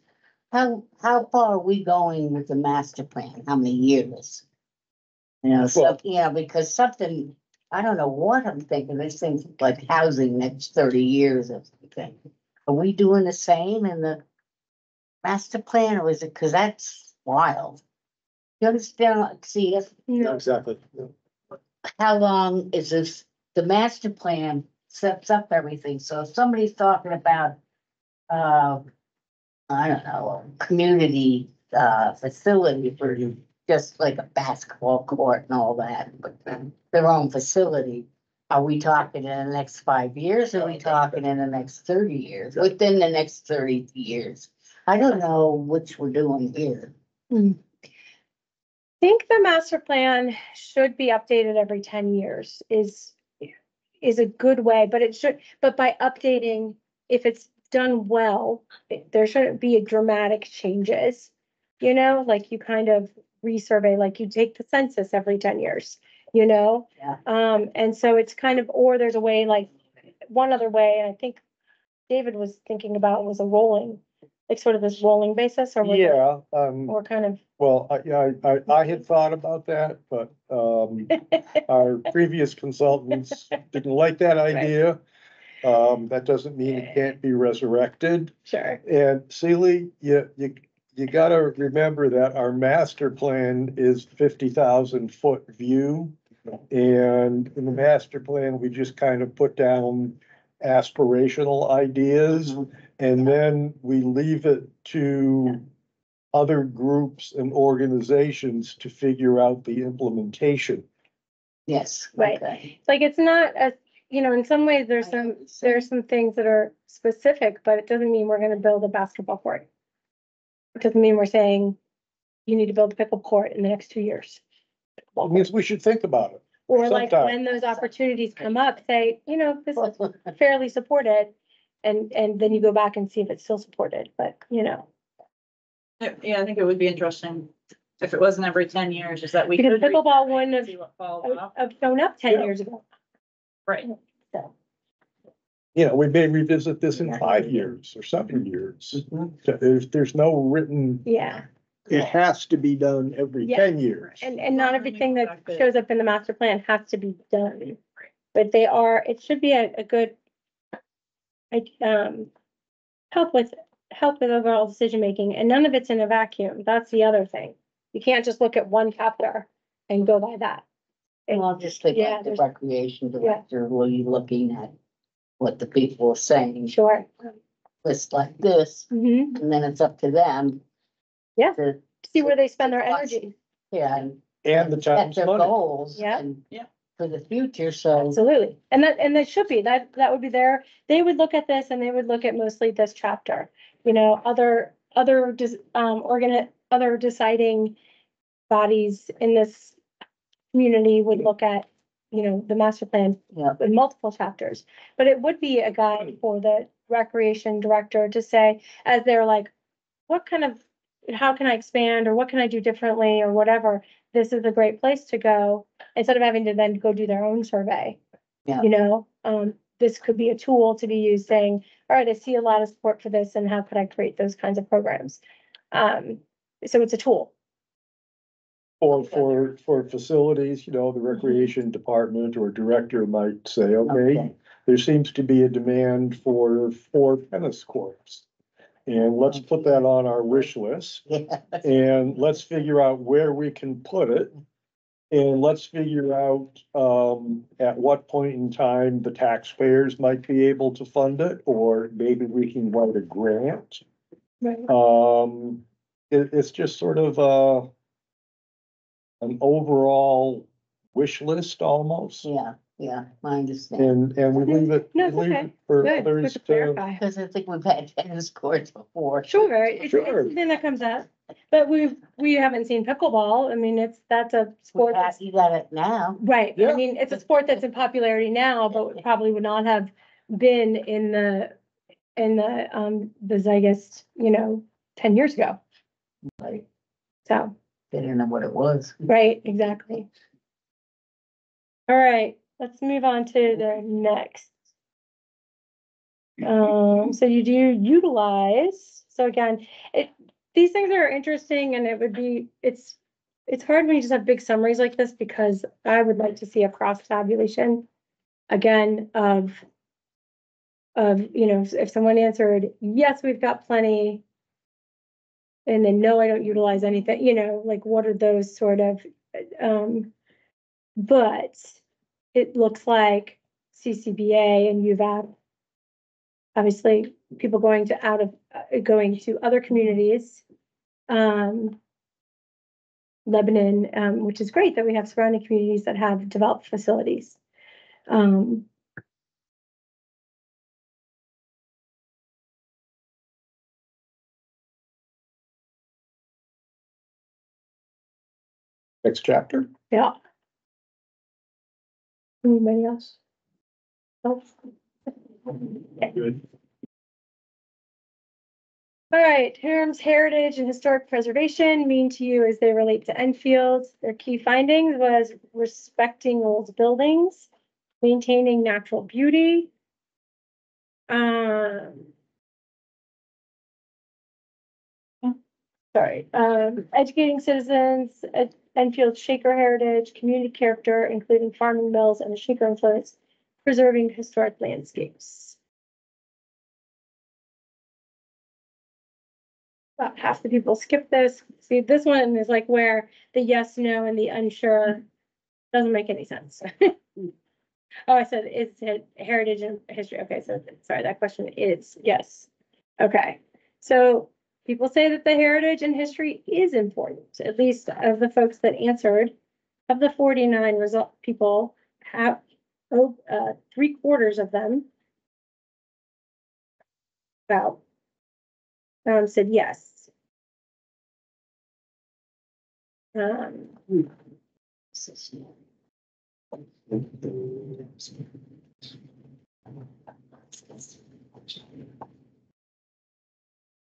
S7: How far are we going with the master plan? How many years? You know, so,
S2: Well-
S7: yeah, because something, I don't know what I'm thinking, this thing's like housing next 30 years or something. Are we doing the same in the master plan, or is it, because that's wild? You understand, see,
S5: No.
S2: Exactly.
S7: how long is this, the master plan sets up everything, so if somebody's talking about, I don't know, a community, facility for just like a basketball court and all that, but their own facility. Are we talking in the next 5 years, or are we talking in the next 30 years, within the next 30 years? I don't know which we're doing here.
S5: Think the master plan should be updated every 10 years is a good way, but it should, but by updating, if it's done well, there shouldn't be dramatic changes. You know, like you kind of resurvey, like you take the census every 10 years, you know?
S7: Yeah.
S5: And so it's kind of, or there's a way, like, one other way, I think David was thinking about was a rolling, like sort of this rolling basis, or was it-
S2: Yeah,
S5: or kind of,
S2: well, I had thought about that, but, our previous consultants didn't like that idea. That doesn't mean it can't be resurrected.
S5: sure,
S2: And Sealy, you gotta remember that our master plan is 50,000 foot view. And in the master plan, we just kind of put down aspirational ideas. And then we leave it to other groups and organizations to figure out the implementation.
S7: Yes.
S5: Right.
S7: Okay.
S5: like, it's not as, you know, in some ways, there's some things that are specific, but it doesn't mean we're gonna build a basketball court. It doesn't mean we're saying you need to build a pickle court in the next 2 years.
S2: It means we should think about it.
S5: Or like
S2: sometime.
S5: when those opportunities come up, say, you know, this is fairly supported. And then you go back and see if it's still supported, but you know,
S6: Yeah, I think it would be interesting if it wasn't every 10 years, is that we
S5: because
S6: could.
S5: pickleball wouldn't
S6: See what falls off.
S5: have shown up 10
S2: Yeah.
S5: years ago.
S6: Right.
S5: So,
S2: You know, we may revisit this in 5 years or 7 years. There's no written,
S5: yeah,
S2: it has to be done every
S5: Yeah.
S2: 10 years.
S5: and not everything that shows up in the master plan has to be done. But it should be a good, like, help with overall decision making, and none of it's in a vacuum. That's the other thing. You can't just look at one chapter and go by that.
S7: Well, I'll just think
S5: Yeah,
S7: like the
S5: there's-
S7: recreation director, will you looking at what the people are saying,
S5: Sure.
S7: list like this,
S5: Hmm.
S7: and then it's up to them.
S5: Yeah.
S7: To,
S5: See where they spend their energy.
S7: yeah, and
S2: And the
S7: set
S2: town's
S7: their
S2: money.
S7: goals.
S5: Yeah.
S7: and
S6: Yeah.
S7: For the future, so.
S5: Absolutely. And that should be, that would be they would look at this and they would look at mostly this chapter. You know, other deciding bodies in this community would look at, you know, the master plan
S7: Yeah.
S5: in multiple chapters. But it would be a guide for the recreation director to say, as they're like, how can I expand, or what can I do differently, or whatever, this is a great place to go, instead of having to then go do their own survey.
S7: Yeah.
S5: You know, this could be a tool to be used saying, all right, I see a lot of support for this, and how could I create those kinds of programs? So it's a tool.
S2: For facilities, the recreation department or director might say, okay,
S7: Okay.
S2: there seems to be a demand for 4 tennis courts. And let's put that on our wish list,
S7: Yeah.
S2: and let's figure out where we can put it. And let's figure out, at what point in time the taxpayers might be able to fund it, or maybe we can write a grant.
S5: Right.
S2: It's just sort of, an overall wish list almost.
S7: Yeah, I understand.
S2: And we leave it,
S5: No,
S2: we
S5: it's
S2: leave
S5: okay.
S2: it for
S5: Good, good
S2: others
S5: to
S2: to.
S5: clarify.
S7: Because I think we've had tennis courts before.
S5: Sure, it's
S2: Sure.
S5: something that comes up, but we haven't seen pickleball. I mean, that's a sport that's,
S7: You got it now.
S5: right. I
S2: Yeah.
S5: mean, it's a sport that's in popularity now, but probably would not have been in the zeitgeist, 10 years ago.
S7: Right.
S5: So,
S7: They didn't know what it was.
S5: right, exactly. All right, let's move on to the next. So you do utilize, so again, these things are interesting and it's hard when you just have big summaries like this because I would like to see a cross tabulation again of, if someone answered, yes, we've got plenty. And then, no, I don't utilize anything, like what are those sort of, but it looks like CCBA and UVAP. Obviously, people going to other communities. Lebanon, which is great that we have surrounding communities that have developed facilities.
S2: Next chapter.
S5: Yeah. Anybody else? Oh.
S1: Good.
S5: All right, terms heritage and historic preservation mean to you as they relate to Enfield. Their key findings was respecting old buildings, maintaining natural beauty. Educating citizens, Enfield Shaker heritage, community character, including farming mills and the Shaker influence, preserving historic landscapes. About half the people skip this. See, this one is like where the yes, no, and the unsure doesn't make any sense. Oh, I said it's heritage and history. Okay, so sorry, that question is yes. Okay, so people say that the heritage and history is important, at least of the folks that answered. Of the 49 people have, 3/4 of them about said yes.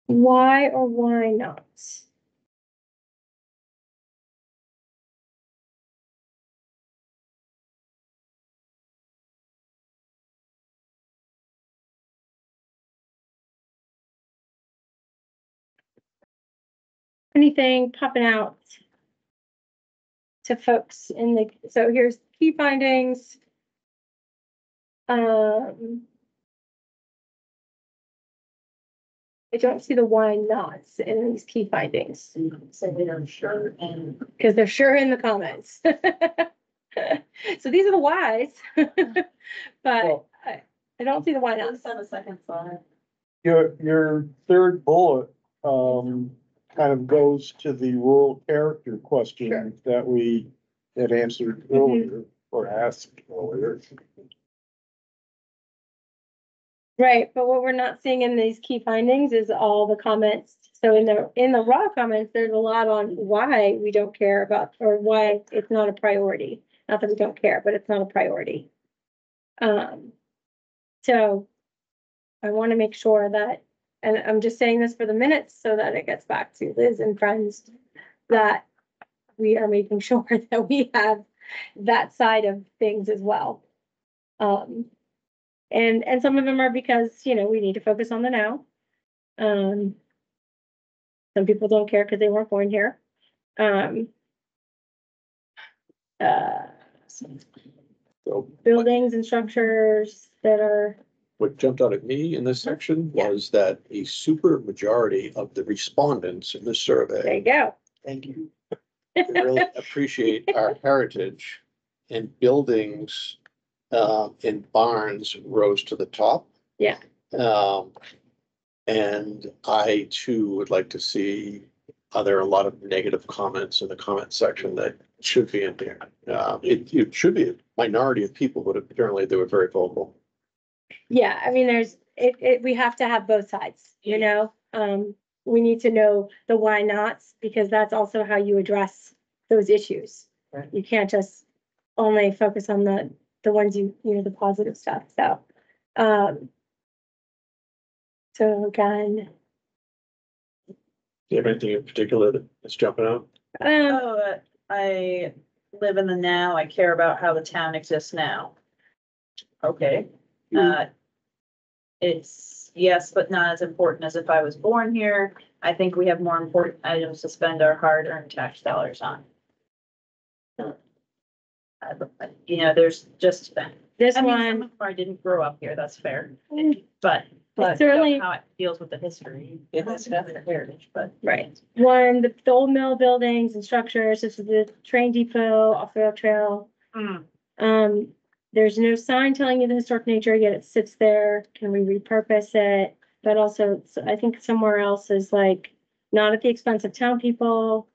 S5: Why or why not? Anything popping out to folks so here's key findings. I don't see the why nots in these key findings.
S8: So we are sure and.
S5: Because they're sure in the comments. So these are the whys. But
S2: Well-
S5: I don't see the why nots.
S9: On the second slide.
S2: Your third bullet, kind of goes to the rural character
S5: Sure.
S2: question that we had answered earlier or asked earlier.
S5: Right, but what we're not seeing in these key findings is all the comments. So in the raw comments, there's a lot on why we don't care about, or why it's not a priority. Not that we don't care, but it's not a priority. So I want to make sure that, and I'm just saying this for the minutes so that it gets back to Liz and friends, that we are making sure that we have that side of things as well. And some of them are because, we need to focus on the now. Some people don't care because they weren't born here. uh,
S4: So
S5: buildings and structures that are,
S4: what jumped out at me in this section
S5: Yeah.
S4: was that a super majority of the respondents in this
S5: there
S4: survey
S5: you go.
S3: Thank you.
S4: really appreciate our heritage, and buildings and barns rose to the top.
S5: Yeah.
S4: And I too would like to see, are there a lot of negative comments in the comment section that should be in there? It should be a minority of people, but apparently they were very vocal.
S5: Yeah, I mean, we have to have both sides, you know? We need to know the why nots, because that's also how you address those issues.
S3: Right.
S5: You can't just only focus on the ones you know, the positive stuff, so. So again,
S4: Do you have anything in particular that's jumping out?
S6: Oh, I live in the now. I care about how the town exists now. Okay. It's yes, but not as important as if I was born here. I think we have more important items to spend our hard-earned tax dollars on. You know, there's just,
S5: this
S6: I mean, some
S5: one,
S6: of them I didn't grow up here, that's fair,
S5: mm,
S6: but
S5: But
S6: it's
S5: certainly-
S6: certainly how it deals with the history.
S3: It
S6: That's
S3: has
S6: the heritage, but.
S5: right, one, the old mill buildings and structures, this is the train depot, off-rail trail.
S6: Mm,
S5: There's no sign telling you the historic nature, yet it sits there. Can we repurpose it? But also, I think somewhere else is like, not at the expense of town people.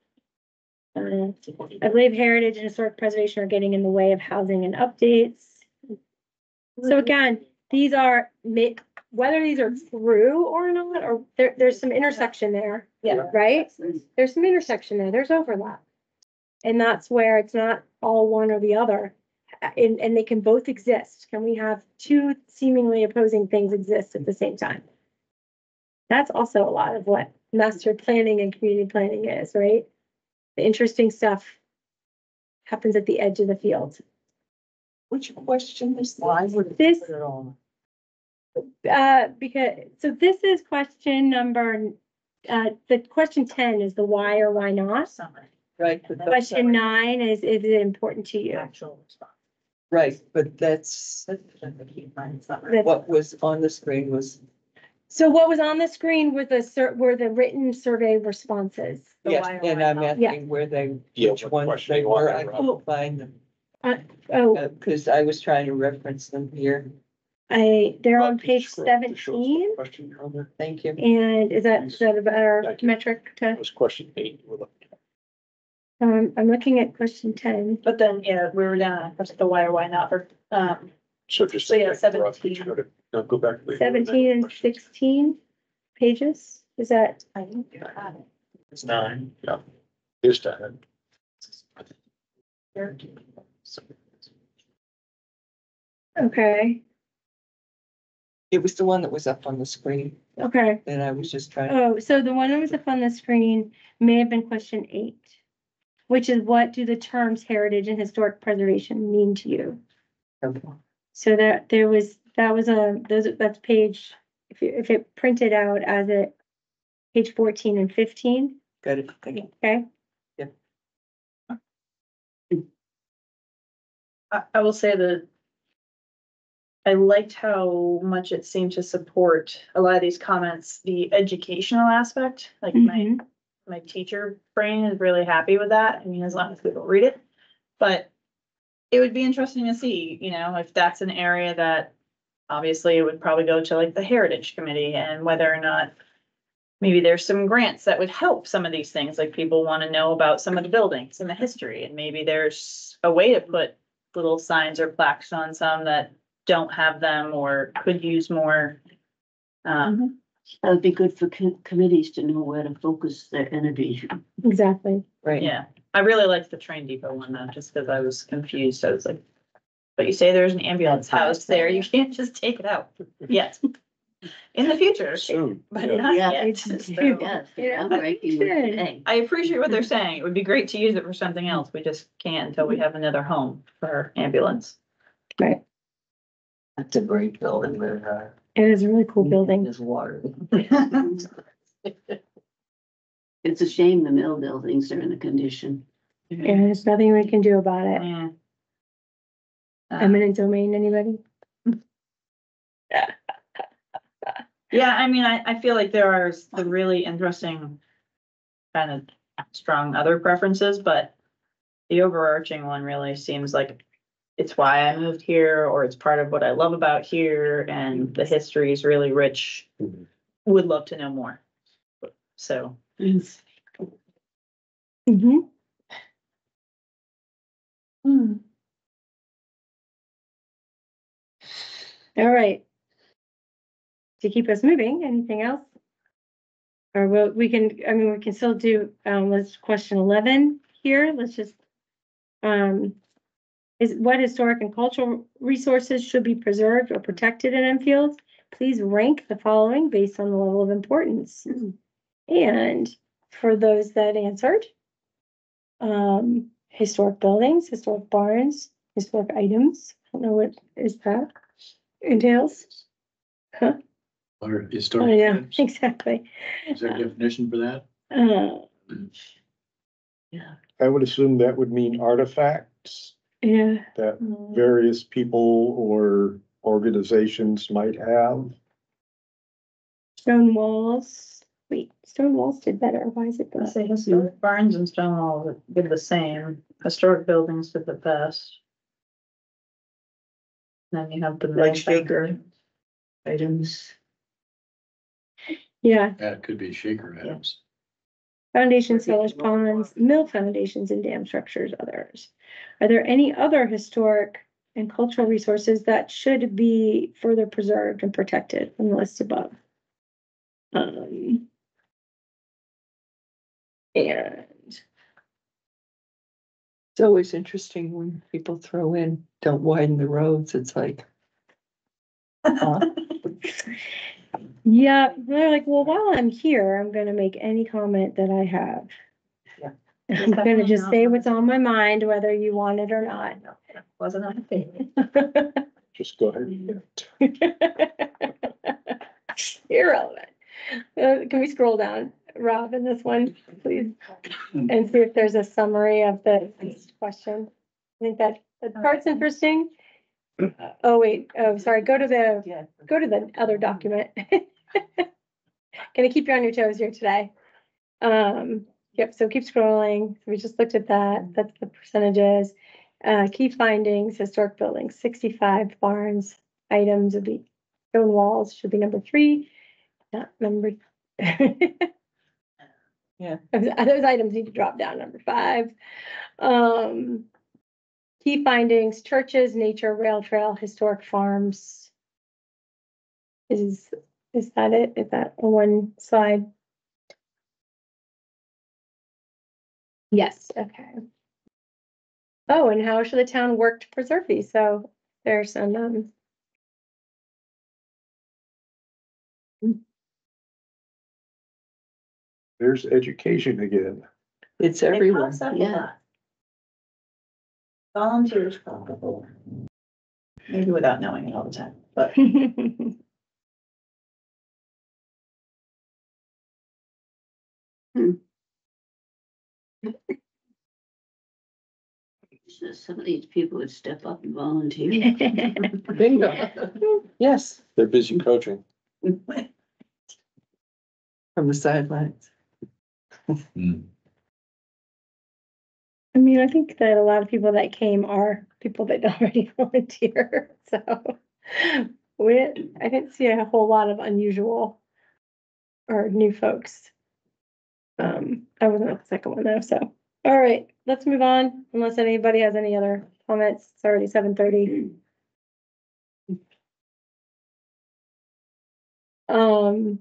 S5: I believe heritage and historic preservation are getting in the way of housing and updates. So again, these are, whether these are true or not, or there's some intersection there.
S6: Yeah.
S5: Right? There's some intersection there, there's overlap. And that's where it's not all one or the other. And they can both exist. Can we have two seemingly opposing things exist at the same time? That's also a lot of what master planning and community planning is, right? The interesting stuff happens at the edge of the field.
S3: Which question is
S7: Why
S3: this?
S7: would
S5: This,
S3: Put it on.
S5: because, so this is question number, the question 10 is the why or why not.
S6: summary.
S3: Right, but those
S5: Question
S3: are-
S5: 9 is it important to you?
S6: Actual response.
S3: right, but that's,
S6: That's the key line summary.
S5: That's-
S3: what was on the screen was,
S5: So what was on the screen were were the written survey responses.
S6: The
S3: yes,
S6: why or
S3: and
S6: why
S3: I'm
S6: not.
S3: asking where they,
S4: Yeah,
S3: which
S4: what
S3: ones
S4: question
S3: they
S4: you want
S3: were,
S4: there,
S3: I
S4: Rob?
S3: couldn't find them.
S5: Oh,
S3: Cause I was trying to reference them here,
S5: they're on
S4: Did you
S5: page
S4: scroll up to show us what
S5: 17.
S4: question you're on there?
S3: thank you.
S5: And is that a better
S4: Thank you.
S5: metric
S4: That
S5: to,
S4: was question 8. We're looking at.
S5: I'm looking at question 10.
S6: But then, yeah, we were down, that's the why or why not for,
S4: So just.
S6: So, yeah,
S4: Rob,
S6: 17.
S4: go to- No, go back. to the-
S5: 17 and 16 pages, is that,
S6: I think you had it.
S4: It's 9. Yeah. Here's 10.
S5: okay,
S3: It was the one that was up on the screen
S5: okay.
S3: that I was just trying.
S5: Oh, so the one that was up on the screen may have been question 8, which is what do the terms heritage and historic preservation mean to you?
S3: Okay.
S5: So that's page, if it printed out as page 14 and 15,
S3: Got it, thank you.
S5: okay?
S6: I will say that I liked how much it seemed to support a lot of these comments, the educational aspect, like
S5: Mhm.
S6: my teacher brain is really happy with that. I mean, as long as people read it. But it would be interesting to see, you know, if that's an area that obviously it would probably go to like the Heritage Committee and whether or not maybe there's some grants that would help some of these things, like people want to know about some of the buildings and the history, and maybe there's a way to put little signs or plaques on some that don't have them or could use more.
S8: That would be good for committees to know where to focus their energies.
S5: Exactly.
S3: Right.
S6: Yeah, I really liked the train depot one though, just because I was confused. I was like, but you say there's an ambulance house there, you can't just take it out yet. In the future,
S4: Soon.
S6: but
S4: yeah.
S6: not
S8: Yeah,
S6: yet.
S8: it's,
S6: So,
S8: yes,
S5: Yeah,
S8: I'm breaking with
S5: good.
S8: today.
S6: I appreciate what they're saying. It would be great to use it for something else. We just can't until we have another home for our ambulance.
S5: Right.
S7: That's a great building where,
S5: It is a really cool building.
S7: there's water.
S8: It's a shame the mill buildings are in the condition.
S5: and there's nothing we can do about it.
S6: Yeah.
S5: Eminent domain, anybody?
S6: Yeah, I mean, I feel like there are the really interesting kind of strong other preferences, but the overarching one really seems like it's why I moved here, or it's part of what I love about here, and the history is really rich. Would love to know more. So,
S5: Mm-hmm. All right. To keep us moving, anything else? Or we can, I mean, we can still do, let's question 11 here. Let's just, is what historic and cultural resources should be preserved or protected in Enfield? Please rank the following based on the level of importance. And for those that answered, historic buildings, historic barns, historic items. I don't know what is that entails. Huh?
S4: Or
S5: Oh,
S4: historic.
S5: yeah,
S4: items.
S5: exactly.
S4: Is there a definition for that?
S2: I would assume that would mean artifacts
S5: Yeah.
S2: that various people or organizations might have.
S5: Stone walls. Wait, stone walls did better. Why is it
S6: let's
S5: the
S6: say historic barns and stone walls did the same. Historic buildings did the best. Then you have the
S3: Like shaker. Items.
S5: Yeah,
S4: That could be shaker items.
S5: foundations, cellars, ponds, mill foundations and dam structures, others. Are there any other historic and cultural resources that should be further preserved and protected from the list above? And
S3: It's always interesting when people throw in, don't widen the roads. It's like,
S5: yeah, they're like, well, while I'm here, I'm gonna make any comment that I have.
S3: Yeah.
S5: I'm gonna just say what's on my mind, whether you want it or not.
S6: Wasn't on the page.
S2: Just go ahead.
S5: Irrelevant. Can we scroll down, Rob, in this one, please? And see if there's a summary of the question. I think that part's interesting. Oh, wait, oh, sorry, go to the other document. Gonna keep you on your toes here today. Yep, so keep scrolling. So we just looked at that. That's the percentages. Key findings, historic buildings, 65 barns, items would be stone walls should be number 3, not number.
S3: Yeah.
S5: Those items need to drop down number 5. Key findings, churches, nature, rail trail, historic farms. Is that it? Is that on one slide? Yes, okay. Oh, and how should the town work to preserve these? So there's some,
S2: There's education again.
S3: it's
S6: It
S3: everywhere.
S6: pops up a
S8: Yeah.
S6: lot. Volunteers pop up a lot. Maybe without knowing it all the time, but.
S8: So some of these people would step up and volunteer.
S3: Bingo. Yes,
S4: They're busy coaching.
S3: from the sidelines.
S5: I mean, I think that a lot of people that came are people that already volunteer, so. I didn't see a whole lot of unusual or new folks. I wasn't at the second one though, so, all right, let's move on, unless anybody has any other comments. It's already 7:30. All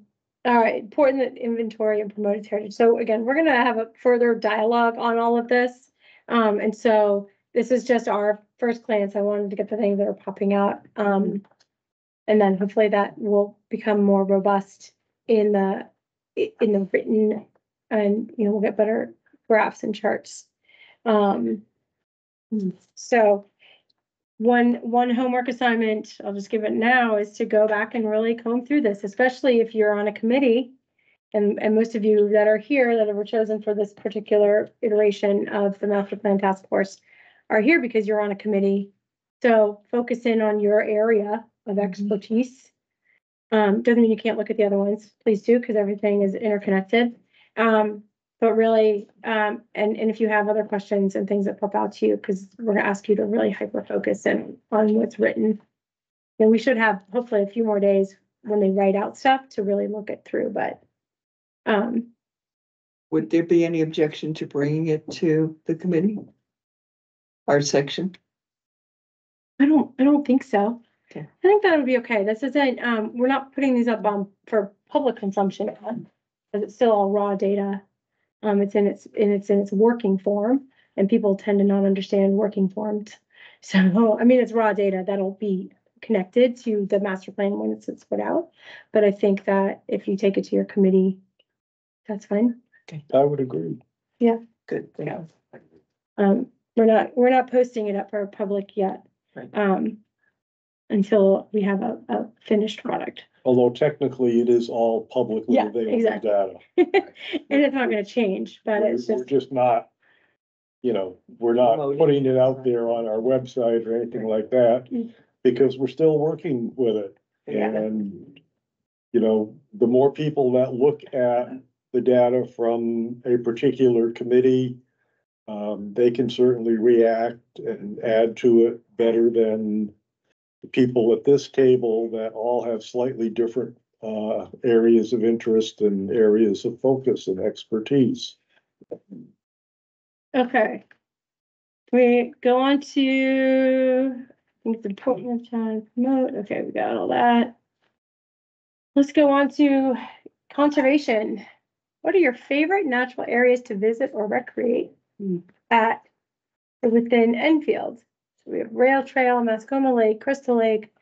S5: right, important inventory and promoted heritage. So again, we're gonna have a further dialogue on all of this. And so this is just our first glance. I wanted to get the things that are popping out. And then hopefully that will become more robust in the written, and, you know, we'll get better graphs and charts. So one homework assignment, I'll just give it now, is to go back and really comb through this, especially if you're on a committee and most of you that are here that were chosen for this particular iteration of the master plan task force are here because you're on a committee. So focus in on your area of expertise. Doesn't mean you can't look at the other ones. Please do, because everything is interconnected. But really, and if you have other questions and things that pop out to you, because we're gonna ask you to really hyper focus in on what's written. And we should have hopefully a few more days when they write out stuff to really look it through, but
S3: Would there be any objection to bringing it to the committee? Our section?
S5: I don't think so.
S3: Okay.
S5: I think that would be okay. This isn't, we're not putting these up on for public consumption yet, because it's still all raw data. It's in its working form, and people tend to not understand working forms. So, I mean, it's raw data that'll be connected to the master plan when it's put out. But I think that if you take it to your committee, that's fine.
S2: I would agree.
S3: Good.
S5: Yeah. We're not posting it up for public yet.
S3: Right.
S5: Until we have a finished product.
S2: Although technically it is all publicly
S5: Yeah,
S2: available
S5: exactly.
S2: data.
S5: And it's not gonna change, but it's
S2: We're
S5: just,
S2: just not, we're not
S3: Promoting.
S2: putting it out there on our website or anything like that, because we're still working with it.
S5: Yeah.
S2: And, the more people that look at the data from a particular committee, they can certainly react and add to it better than the people at this table that all have slightly different areas of interest and areas of focus and expertise.
S5: okay. We go on to, I think it's important to promote, okay, we got all that. Let's go on to conservation. What are your favorite natural areas to visit or recreate at or within Enfield? So we have Rail Trail, Mascoma Lake, Crystal Lake,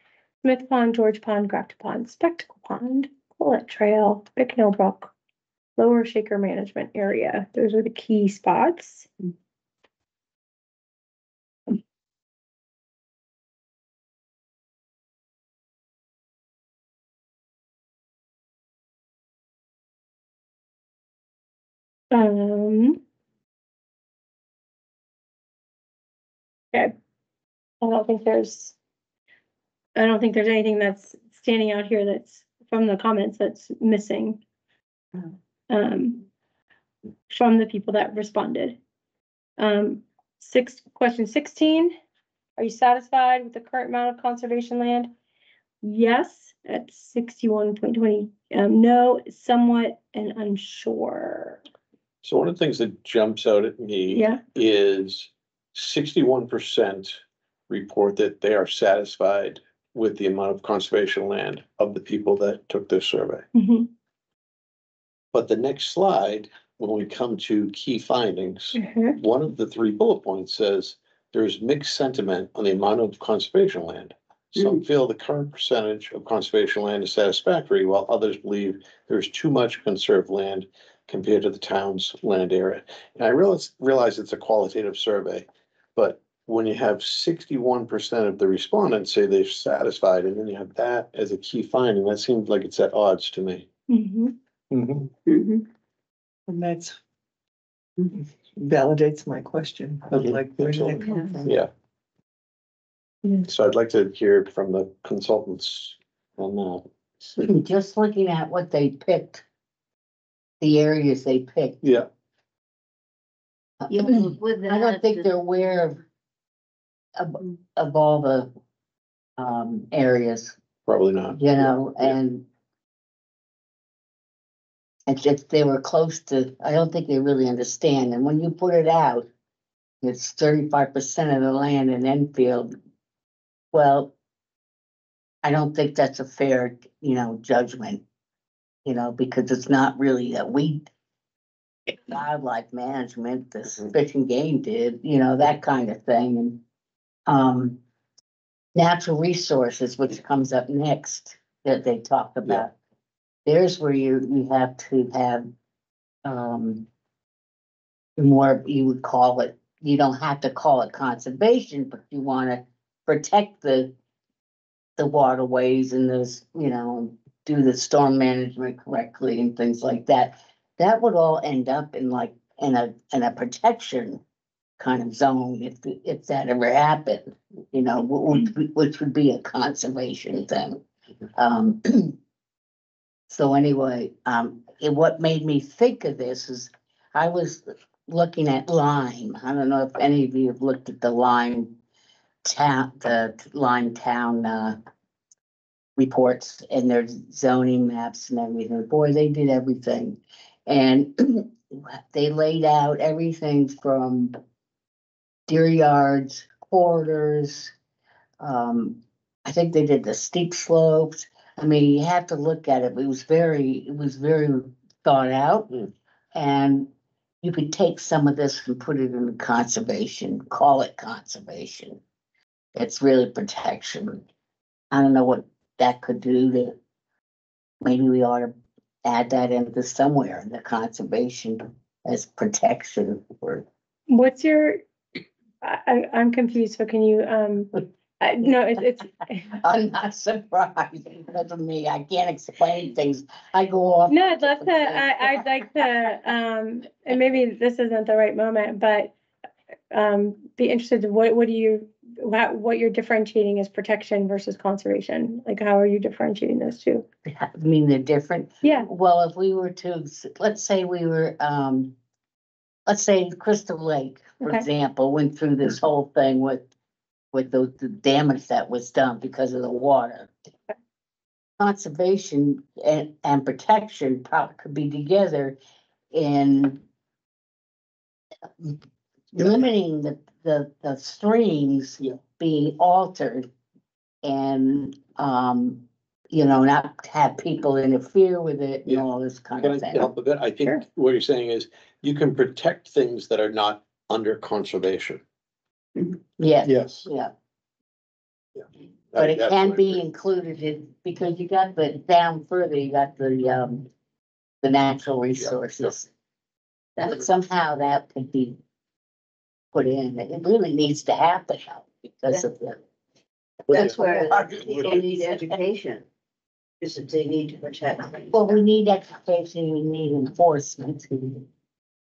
S5: Smith Pond, George Pond, Grafton Pond, Spectacle Pond, Collet Trail, Bicknell Brook, Lower Shaker Management Area. Those are the key spots. Okay. I don't think there's anything that's standing out here that's from the comments that's missing. From the people that responded. Question 16, are you satisfied with the current amount of conservation land? Yes, at 61.20, no, somewhat and unsure.
S4: So one of the things that jumps out at me
S5: Yeah.
S4: is 61% report that they are satisfied with the amount of conservation land of the people that took this survey.
S5: Mhm.
S4: But the next slide, when we come to key findings,
S5: Mhm.
S4: one of the 3 bullet points says there's mixed sentiment on the amount of conservation land. Some feel the current percentage of conservation land is satisfactory, while others believe there's too much conserved land compared to the town's land area. And I realize it's a qualitative survey, but when you have 61% of the respondents say they're satisfied, and then you have that as a key finding, that seems like it's at odds to me.
S5: Mhm.
S2: Mhm.
S3: And that's validates my question of like, where did it come from?
S4: Yeah.
S5: Yeah.
S4: So I'd like to hear from the consultants on that.
S7: So just looking at what they picked, the areas they picked.
S4: Yeah.
S8: Yeah, but with
S7: I don't
S8: that,
S7: think they're aware of all the areas,
S4: Probably not.
S7: and if they were close to, I don't think they really understand, and when you put it out, it's 35% of the land in Enfield. Well, I don't think that's a fair, judgment, because it's not really that wildlife management, the Fish and Game did, that kind of thing, and natural resources, which comes up next, that they talk about. There's where you have to have more, you would call it, you don't have to call it conservation, but you wanna protect the waterways and those, do the storm management correctly and things like that. That would all end up in like, in a protection kind of zone if that ever happened, you know, which would be a conservation thing. So anyway, what made me think of this is I was looking at Lyme. I don't know if any of you have looked at the Lyme town, reports and their zoning maps and everything. Boy, they did everything. And they laid out everything from deer yards, corridors. I think they did the steep slopes. I mean, you have to look at it. It was very thought out. And you could take some of this and put it in conservation, call it conservation. It's really protection. I don't know what that could do to, maybe we ought to add that into somewhere in the conservation as protection for.
S5: What's your, I'm confused, so can you, no, it's.
S7: I'm not surprised because of me. I can't explain things. I go off.
S5: No, I'd love to, I'd like to, and maybe this isn't the right moment, but be interested in what do you, what you're differentiating as protection versus conservation? Like, how are you differentiating those two?
S7: I mean, they're different.
S5: Yeah.
S7: Well, if we were to, let's say we were, let's say Crystal Lake, for
S5: Okay.
S7: example, went through this whole thing with the damage that was done because of the water. Conservation and protection probably could be together in limiting the streams being altered and, you know, not have people interfere with it and
S4: Yeah.
S7: all this kind
S4: Can
S7: of
S4: I
S7: thing.
S4: help a bit? I think
S5: Sure.
S4: what you're saying is you can protect things that are not under conservation.
S7: Yeah,
S2: Yes.
S7: yeah. But it
S4: That's
S7: can
S4: what I
S7: be
S4: agree.
S7: included in, because you got the, down further, you got the natural resources. That somehow that could be put in, it really needs to happen because of the.
S8: That's where people need education, is that they need to protect things.
S7: Well, we need education, we need enforcement.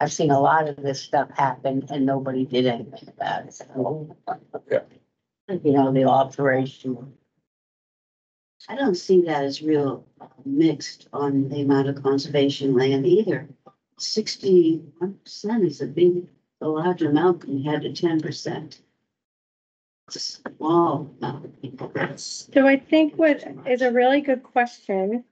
S7: I've seen a lot of this stuff happen and nobody did anything about it, so.
S4: Yeah.
S7: You know, the alteration.
S8: I don't see that as real mixed on the amount of conservation land either. 61% is a large amount compared to 10%. It's a small amount of people.
S5: So I think what is a really good question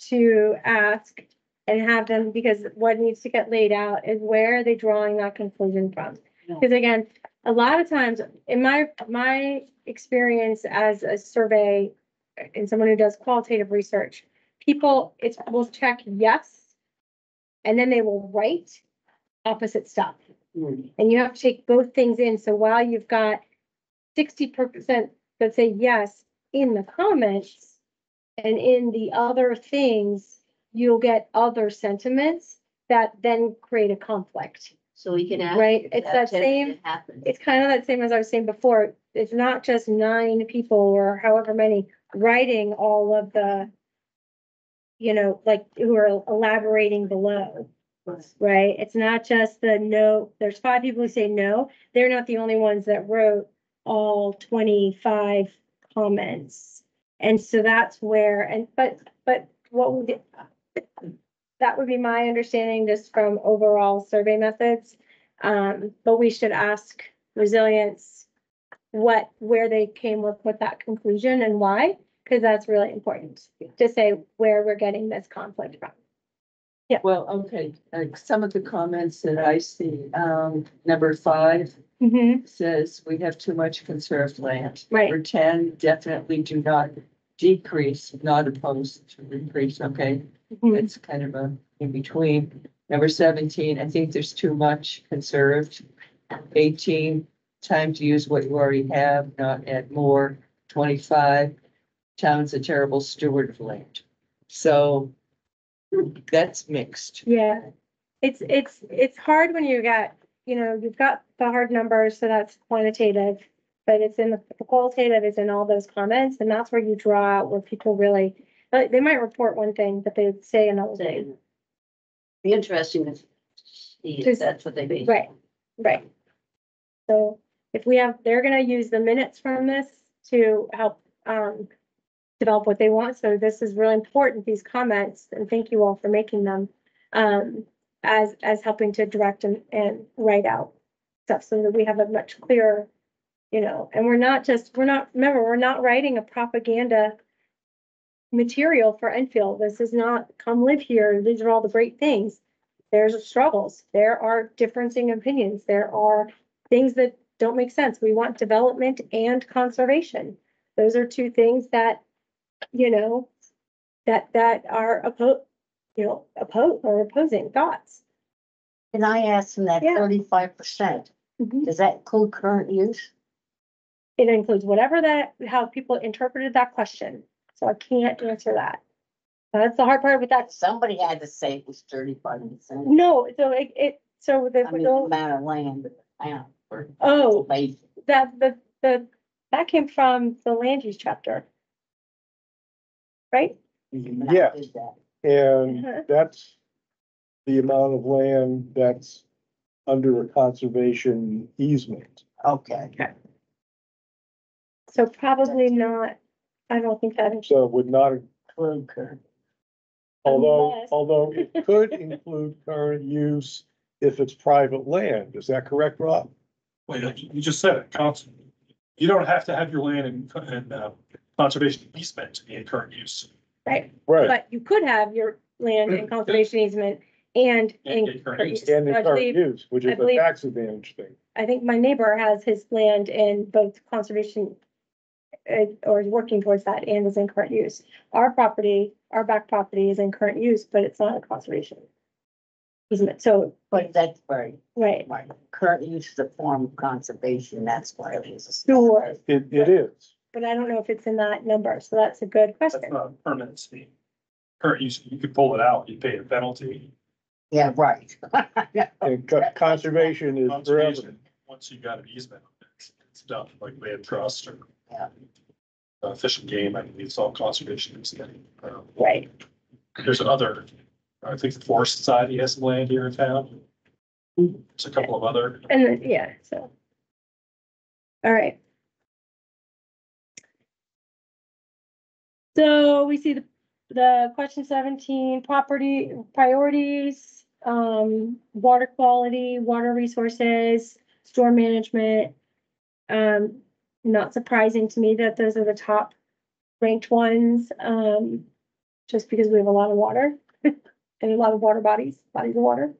S5: to ask and have them, because what needs to get laid out is where are they drawing that conclusion from? Because again, a lot of times in my experience as a survey and someone who does qualitative research, people, will check yes, and then they will write opposite stuff. And you have to take both things in. So while you've got 60% that say yes in the comments, and in the other things, you'll get other sentiments that then create a conflict.
S8: So we can ask.
S5: Right, it's that same,
S8: Happen.
S5: it's kind of that same as I was saying before. It's not just 9 people or however many writing all of the, you know, like who are elaborating below. Right, it's not just the no, there's 5 people who say no, they're not the only ones that wrote all 25 comments. And so that's where, but what would, that would be my understanding just from overall survey methods. But we should ask Resilience where they came up with that conclusion and why, because that's really important to say where we're getting this conflict from.
S10: Well, okay, some of the comments that I see, number 5
S5: Mm-hmm.
S10: says we have too much conserved land.
S5: Right.
S10: Number 10, definitely do not decrease, not opposed to increase, okay?
S5: Mhm.
S10: It's kind of a in between. Number 17, I think there's too much conserved. 18, time to use what you already have, not add more. 25, town's a terrible steward of land. So that's mixed.
S5: Yeah, it's hard when you got, you know, you've got the hard numbers, so that's quantitative, but it's in the qualitative is in all those comments, and that's where you draw out where people really They might report one thing, but they say another
S8: Say,
S5: thing.
S8: be interesting to see if that's what they base.
S5: Right, right. So if we have, they're gonna use the minutes from this to help, develop what they want. So this is really important, these comments, and thank you all for making them, as helping to direct and write out stuff so that we have a much clearer, and remember, we're not writing a propaganda material for Enfield. This is not, come live here, these are all the great things. There's struggles, there are differencing opinions, there are things that don't make sense. We want development and conservation. Those are two things that, that are opposing thoughts.
S7: Can I ask them that
S5: Yeah.
S7: 35%? Does that include current use?
S5: It includes whatever how people interpreted that question. So I can't answer that. That's the hard part with that.
S7: Somebody had to say it was 35%.
S5: No, so so
S7: I mean, the amount of land.
S5: Oh.
S7: Base.
S5: That came from the land use chapter. Right?
S2: Yeah.
S7: Did that.
S2: And
S5: Uh-huh.
S2: that's the amount of land that's under a conservation easement.
S7: Okay.
S5: So probably not, I don't think that.
S2: So it would not,
S7: Include current.
S5: Unless-
S2: although it could include current use if it's private land. Is that correct, Rob?
S11: Well, you just said it, you don't have to have your land in conservation easement to be in current use.
S5: Right,
S2: Right.
S5: but you could have your land in conservation easement and
S11: And
S5: in
S11: get current
S5: current
S11: use.
S5: use.
S2: And in
S5: I
S2: current
S5: believe-
S2: use, which
S5: I
S2: is a
S5: believe-
S2: tax advantage thing.
S5: I think my neighbor has his land in both conservation or is working towards that and is in current use. Our property, our back property is in current use, but it's not a conservation easement. So,
S7: But that's right.
S5: right,
S7: Current use is a form of conservation. That's why it was.
S5: sure,
S2: It is.
S5: but I don't know if it's in that number. So that's a good
S11: That's
S5: question.
S11: not a permanent fee. Current use, you could pull it out, you pay a penalty.
S7: Yeah, right.
S2: And conservation is forever.
S11: Conservation, once you got an easement, it's done, like land trust or.
S7: Yeah.
S11: Fish and game, I believe it's all conservation.
S5: Right.
S11: There's another, I think the Forest Society has some land here in town. There's a couple of other.
S5: And then, yeah, so. All right. So we see the question 17, property priorities, water quality, water resources, storm management. Not surprising to me that those are the top ranked ones, just because we have a lot of water and a lot of water bodies of water.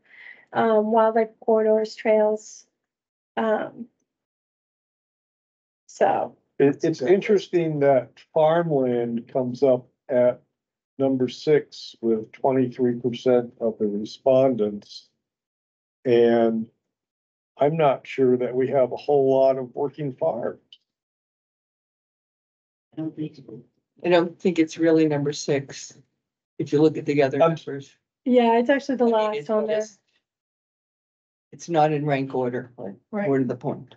S5: Wildlife corridors, trails. So,
S2: It's interesting that farmland comes up at number 6 with 23% of the respondents. And I'm not sure that we have a whole lot of working farms.
S8: I don't think so.
S10: I don't think it's really number 6. If you look at the other numbers.
S5: yeah, it's actually the
S10: I mean,
S5: last
S10: it's
S5: on there.
S10: just- It's not in rank order, but more to the point.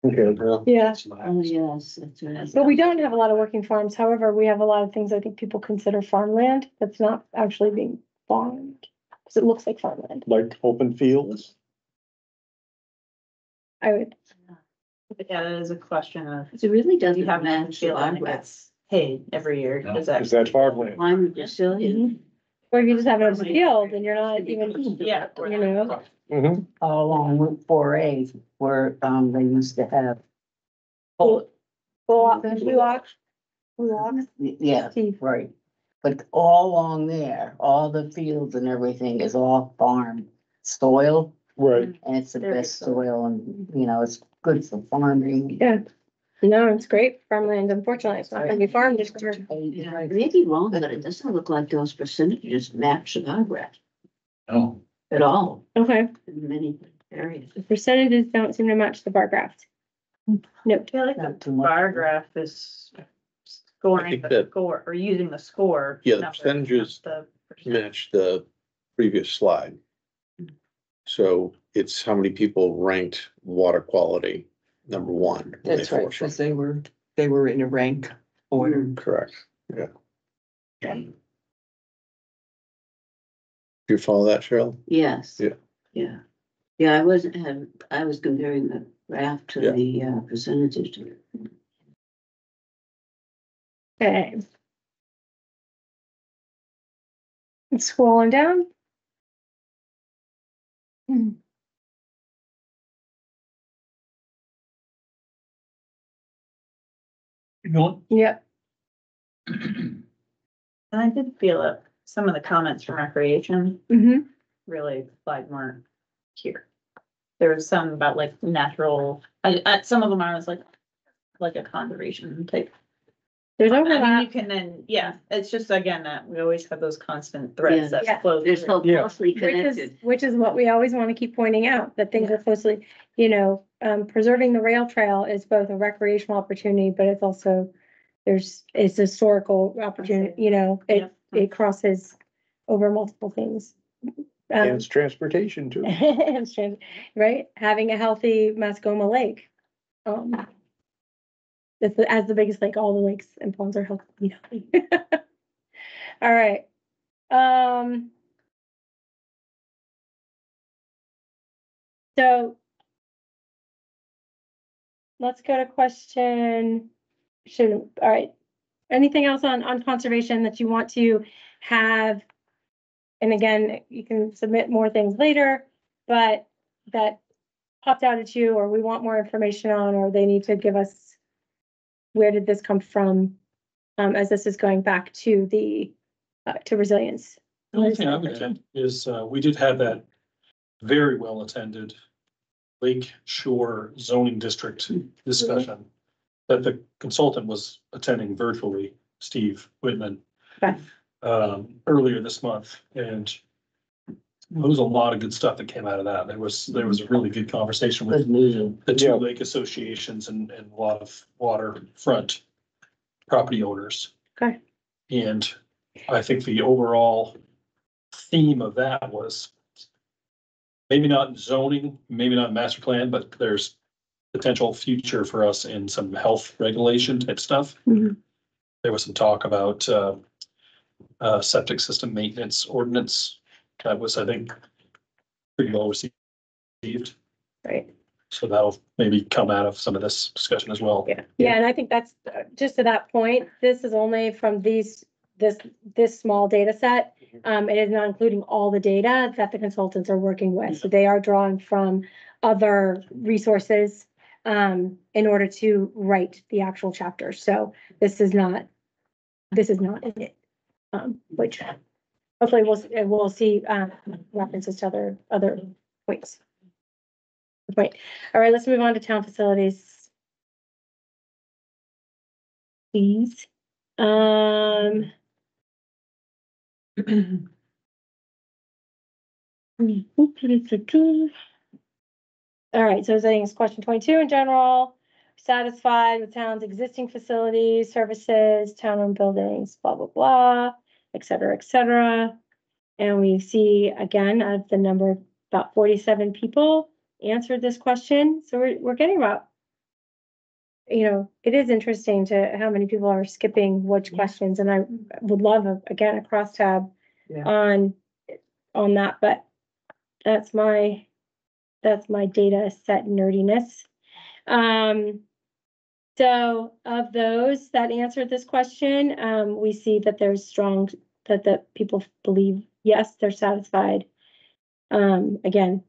S2: Okay.
S5: Yeah,
S8: Oh, yes, that's right.
S5: but we don't have a lot of working farms. However, we have a lot of things I think people consider farmland that's not actually being farmed. Because it looks like farmland.
S2: Like open fields.
S5: I would,
S6: Yeah, that is a question of,
S8: It really
S6: you
S8: doesn't
S6: have to
S8: match
S6: feel
S8: our
S6: like
S8: graph.
S6: it's paid every year. Is that?
S2: Is that farmland?
S8: I'm Brazilian.
S5: or if you just have it as a field and you're not even,
S6: Yeah.
S5: you know,
S2: Mhm.
S7: All along Route 4A where, they used to have.
S5: Blue
S7: Yeah,
S5: Steve.
S7: right. But all along there, all the fields and everything is all farm soil.
S2: Right.
S7: And it's the
S6: Very
S7: best
S6: good soil.
S7: soil and, it's good for farming.
S5: Yeah. No, it's great farmland. Unfortunately, it's not gonna be farmed this year.
S8: Yeah, I may be wrong, but it doesn't look like those percentages match our graph
S11: No.
S8: at all
S5: Okay,
S8: in many areas.
S5: the percentages don't seem to match the bar graph. No,
S6: I feel like
S7: Not
S6: the
S7: too much.
S6: bar graph is
S4: I
S6: scoring
S4: think
S6: the
S4: that-
S6: score or using the score.
S4: Yeah, the
S6: number,
S4: percentages
S6: not the percent.
S4: Match the previous slide. So it's how many people ranked water quality number 1. when they
S10: That's right,
S4: force
S10: because
S4: it.
S10: they were in a rank order.
S4: Correct, yeah. You follow that, Cheryl?
S8: Yes.
S4: Yeah.
S8: Yeah. Yeah, I was comparing the graph to
S4: Yeah.
S8: the percentages to it.
S5: Okay. And scrolling down.
S1: You know,
S5: Yep.
S6: And I did feel that some of the comments from recreation
S5: Mm-hmm.
S6: really like weren't here. There was some about like natural, some of them I was like a conservation type.
S5: There's
S6: I mean, you
S5: overlap.
S6: can then, yeah, it's just again, that we always have those constant threads
S5: Yeah.
S6: that flow.
S8: They're
S6: through.
S8: so
S1: Yeah.
S8: closely
S5: Which is,
S8: connected.
S5: which is what we always want to keep pointing out, that things are closely, you know, preserving the rail trail is both a recreational opportunity, but it's also, it's historical opportunity, you know,
S6: Yeah.
S5: it crosses over multiple things.
S2: And it's transportation too.
S5: It's trans- right? Having a healthy Mascoma Lake. It's as the biggest lake, all the lakes and ponds are healthy. All right. So let's go to question. All right. Anything else on conservation that you want to have? And again, you can submit more things later, but that popped out at you, or we want more information on, or they need to give us, where did this come from? As this is going back to the, to resilience.
S1: the only thing I would add is, we did have that very well attended Lake Shore zoning district discussion that the consultant was attending virtually, Steve Whitman.
S5: Okay.
S1: Earlier this month, and there was a lot of good stuff that came out of that. There was a really good conversation with
S7: Good meeting.
S1: the two
S2: Yeah.
S1: lake associations and a lot of waterfront property owners.
S5: Okay.
S1: And I think the overall theme of that was maybe not in zoning, maybe not in master plan, but there's potential future for us in some health regulation type stuff.
S5: Mhm.
S1: There was some talk about septic system maintenance ordinance. That was, I think, pretty well received.
S5: Right.
S1: So that'll maybe come out of some of this discussion as well.
S5: Yeah, and I think that's, just to that point, this is only from this small data set. It is not including all the data that the consultants are working with, so they are drawing from other resources in order to write the actual chapter, so this is not in it. Which hopefully we'll see references to other points. Right, all right, let's move on to town facilities. Please. All right, so saying it's question 22 in general, satisfied with town's existing facilities, services, town-owned buildings, blah, blah, blah, et cetera, et cetera. And we see again, of the number, about 47 people answered this question. So we're getting about, you know, it is interesting to how many people are skipping which questions, and I would love, again, a crosstab
S10: Yeah.
S5: on that, but that's my data set nerdiness. So of those that answered this question, we see that there's strong, that the people believe, yes, they're satisfied. Again,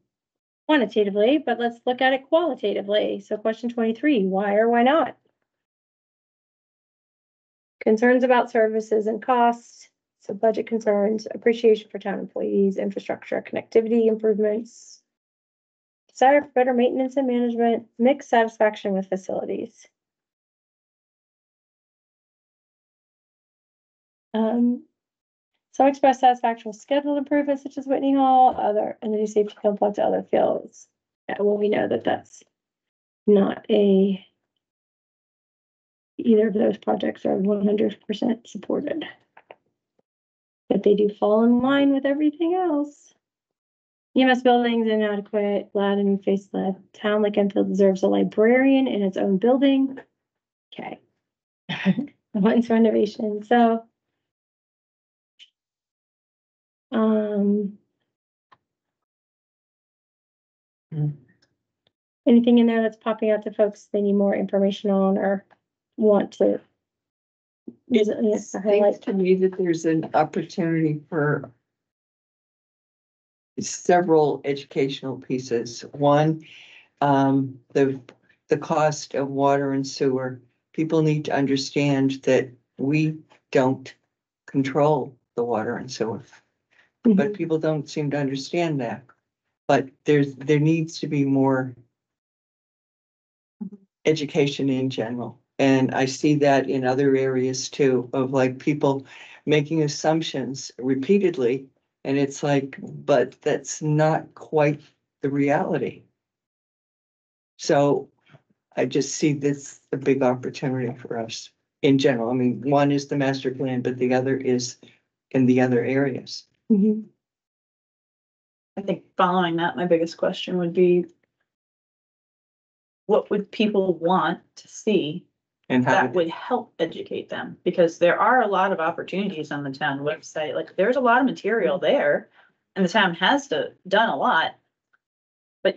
S5: quantitatively, but let's look at it qualitatively. So question 23, why or why not? Concerns about services and costs. So budget concerns, appreciation for town employees, infrastructure, connectivity improvements, desire for better maintenance and management, mixed satisfaction with facilities. Some express satisfaction with scheduled improvements such as Whitney Hall, other energy safety complex, other fields. Yeah, well, we know that that's not either of those projects are 100% supported. But they do fall in line with everything else. EMS buildings inadequate, glad and facelift. Town like Enfield deserves a librarian in its own building. Okay. Once renovation, so Um.
S10: Hmm.
S5: Anything in there that's popping out to folks they need more information on or want to?
S10: It seems
S5: Highlight.
S10: to me that there's an opportunity for several educational pieces. One, the cost of water and sewer. People need to understand that we don't control the water and sewer. But people don't seem to understand that. But there needs to be more education in general. And I see that in other areas too, of like people making assumptions repeatedly. And it's like, but that's not quite the reality. So I just see this a big opportunity for us in general. I mean, one is the master plan, but the other is in the other areas.
S5: Mhm.
S6: I think following that, my biggest question would be, what would people want to see
S10: And how,
S6: that would help educate them? Because there are a lot of opportunities on the town website, like there's a lot of material there. And the town has done a lot. But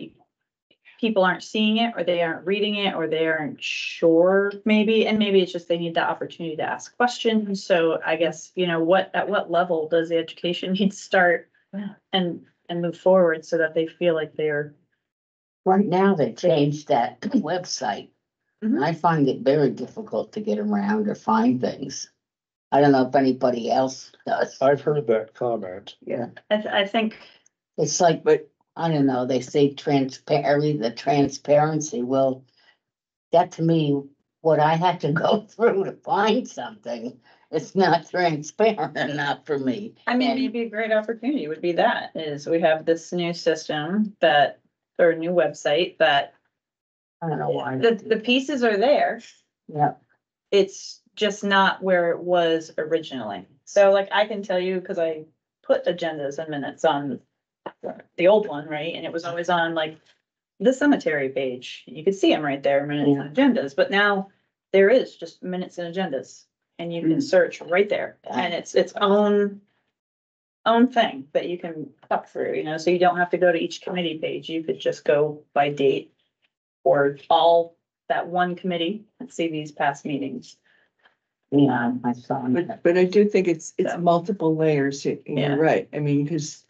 S6: people aren't seeing it, or they aren't reading it, or they aren't sure maybe, and maybe it's just they need the opportunity to ask questions. So I guess, at what level does the education need to start and move forward so that they feel like they're.
S7: Right now, they changed that website.
S6: Mhm.
S7: I find it very difficult to get around or find things. I don't know if anybody else does.
S2: I've heard that comment.
S7: Yeah,
S6: I think,
S7: it's like, but I don't know, they say the transparency. Well, that to me, what I had to go through to find something, it's not transparent enough for me. And
S6: maybe a great opportunity would be that, is we have this new system or new website that
S7: I don't know why.
S6: the pieces are there.
S7: Yeah,
S6: It's just not where it was originally. So like I can tell you, because I put agendas and minutes on the old one, right? And it was always on like the cemetery page. You could see them right there, minutes and agendas, but now there is just minutes and agendas. And you can search right there, and it's its own thing that you can cut through, so you don't have to go to each committee page. You could just go by date or all that one committee and see these past meetings.
S7: yeah, I saw that.
S10: but I do think it's
S6: So.
S10: multiple layers. And
S6: Yeah.
S10: you're right. I mean, because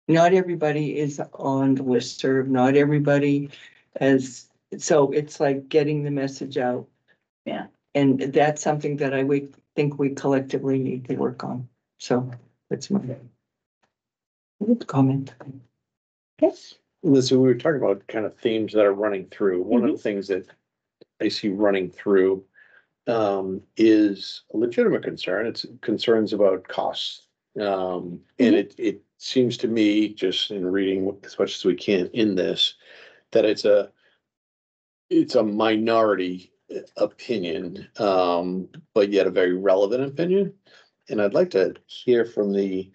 S10: not everybody is on the listserv, not everybody has, so it's like getting the message out.
S6: Yeah.
S10: And that's something that I would think we collectively need to work on. So that's my comment.
S4: Listen, we were talking about kind of themes that are running through. One of the things that I see running through is a legitimate concern. It's concerns about costs. And it seems to me, just in reading as much as we can in this, that it's a minority opinion, but yet a very relevant opinion. And I'd like to hear from the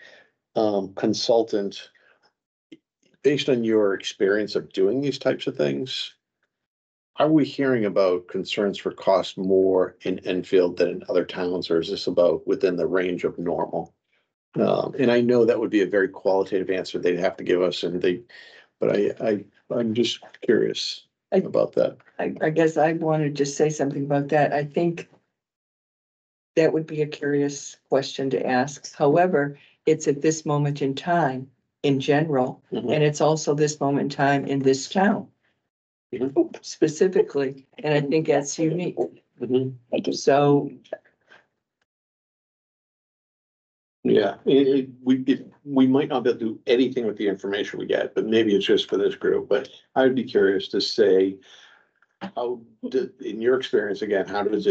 S4: consultant, based on your experience of doing these types of things. Are we hearing about concerns for cost more in Enfield than in other towns, or is this about within the range of normal? And I know that would be a very qualitative answer they'd have to give us, but I'm just curious about that.
S10: I guess I want to just say something about that. I think that would be a curious question to ask. However, it's at this moment in time in general, and it's also this moment in time in this town. Specifically, and I think that's unique. So,
S4: Yeah, we might not be able to do anything with the information we get, but maybe it's just for this group. But I would be curious to say, in your experience, again, how does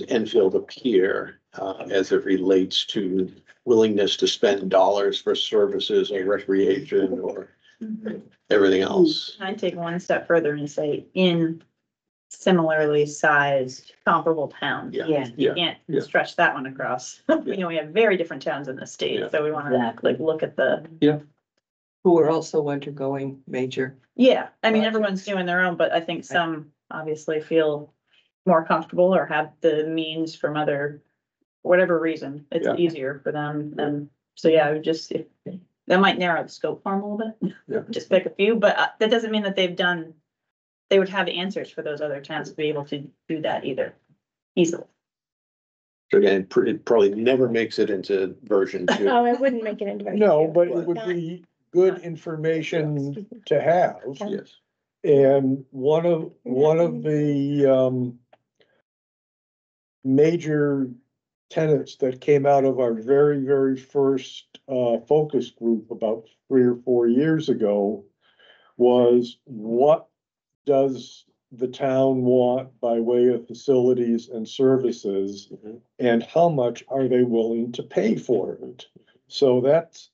S4: Enfield appear as it relates to willingness to spend dollars for services or recreation or everything else?
S6: I'd take one step further and say in similarly sized comparable towns.
S4: Yeah.
S6: You can't stretch that one across. We have very different towns in the state, so we want to like look at
S10: who are also undergoing major.
S6: I mean, everyone's doing their own, but I think some obviously feel more comfortable or have the means from whatever reason. It's easier for them than
S9: So yeah, I would just, that might narrow the scope for them a little bit.
S4: Yeah.
S9: Just pick a few, but that doesn't mean that they would have answers for those other towns to be able to do that either easily.
S4: So again, it probably never makes it into version 2.
S5: Oh, it wouldn't make it into. version
S2: No,
S5: two.
S2: but it would be good information to have.
S4: Yes.
S2: And one of the, major tenets that came out of our very, very first, focus group about 3 or 4 years ago was what does the town want by way of facilities and services?
S4: Mhm.
S2: And how much are they willing to pay for it? So that's,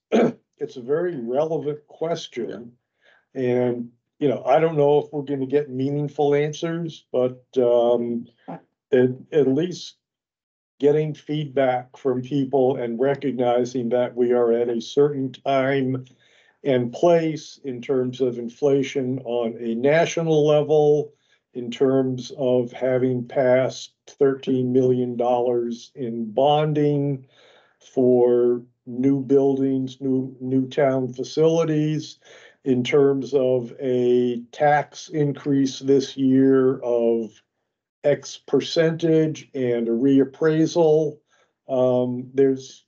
S2: it's a very relevant question. And, you know, I don't know if we're gonna get meaningful answers, but, at least getting feedback from people and recognizing that we are at a certain time and place in terms of inflation on a national level, in terms of having passed $13 million in bonding for new buildings, new town facilities, in terms of a tax increase this year of X percentage and a reappraisal. There's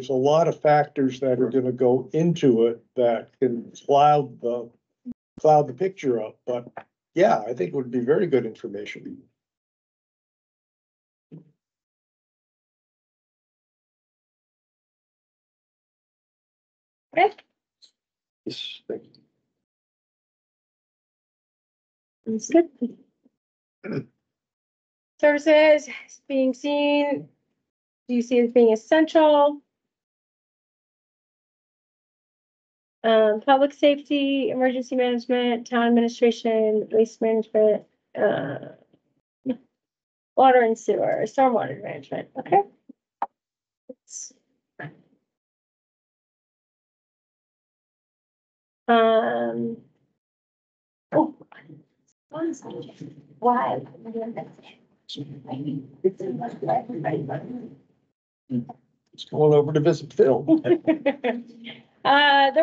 S2: a lot of factors that are gonna go into it that can cloud the picture up, but yeah, I think it would be very good information.
S5: Okay,
S4: Yes, thank you.
S5: that's good. Services being seen, do you see as being essential? Public safety, emergency management, town administration, waste management, water and sewer, stormwater management, okay? Oh. Why?
S2: It's going over to visit Phil.
S5: There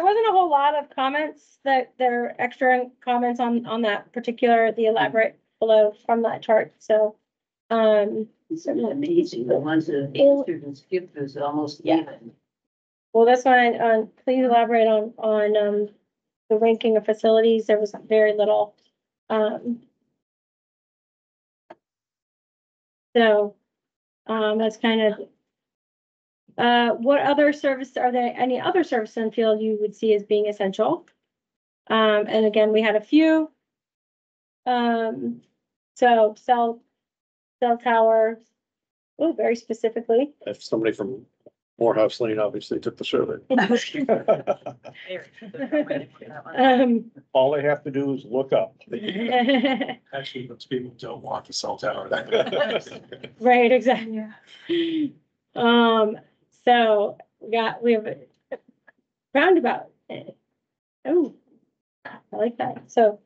S5: wasn't a whole lot of comments that there are extra comments on that particular, the elaborate below from that chart, so.
S8: It's amazing, the ones that answered and skipped was almost
S5: Yeah.
S8: even.
S5: Well, that's why, please elaborate on the ranking of facilities, there was very little. So, that's kind of, what other service, are there any other service in the field you would see as being essential? And again, we had a few. So cell towers, oh, very specifically.
S4: If somebody from Morehouse Lane obviously took the survey.
S2: All they have to do is look up.
S11: Actually, those people don't want the cell tower.
S5: Right, exactly. So we have a roundabout. Oh, I like that. So,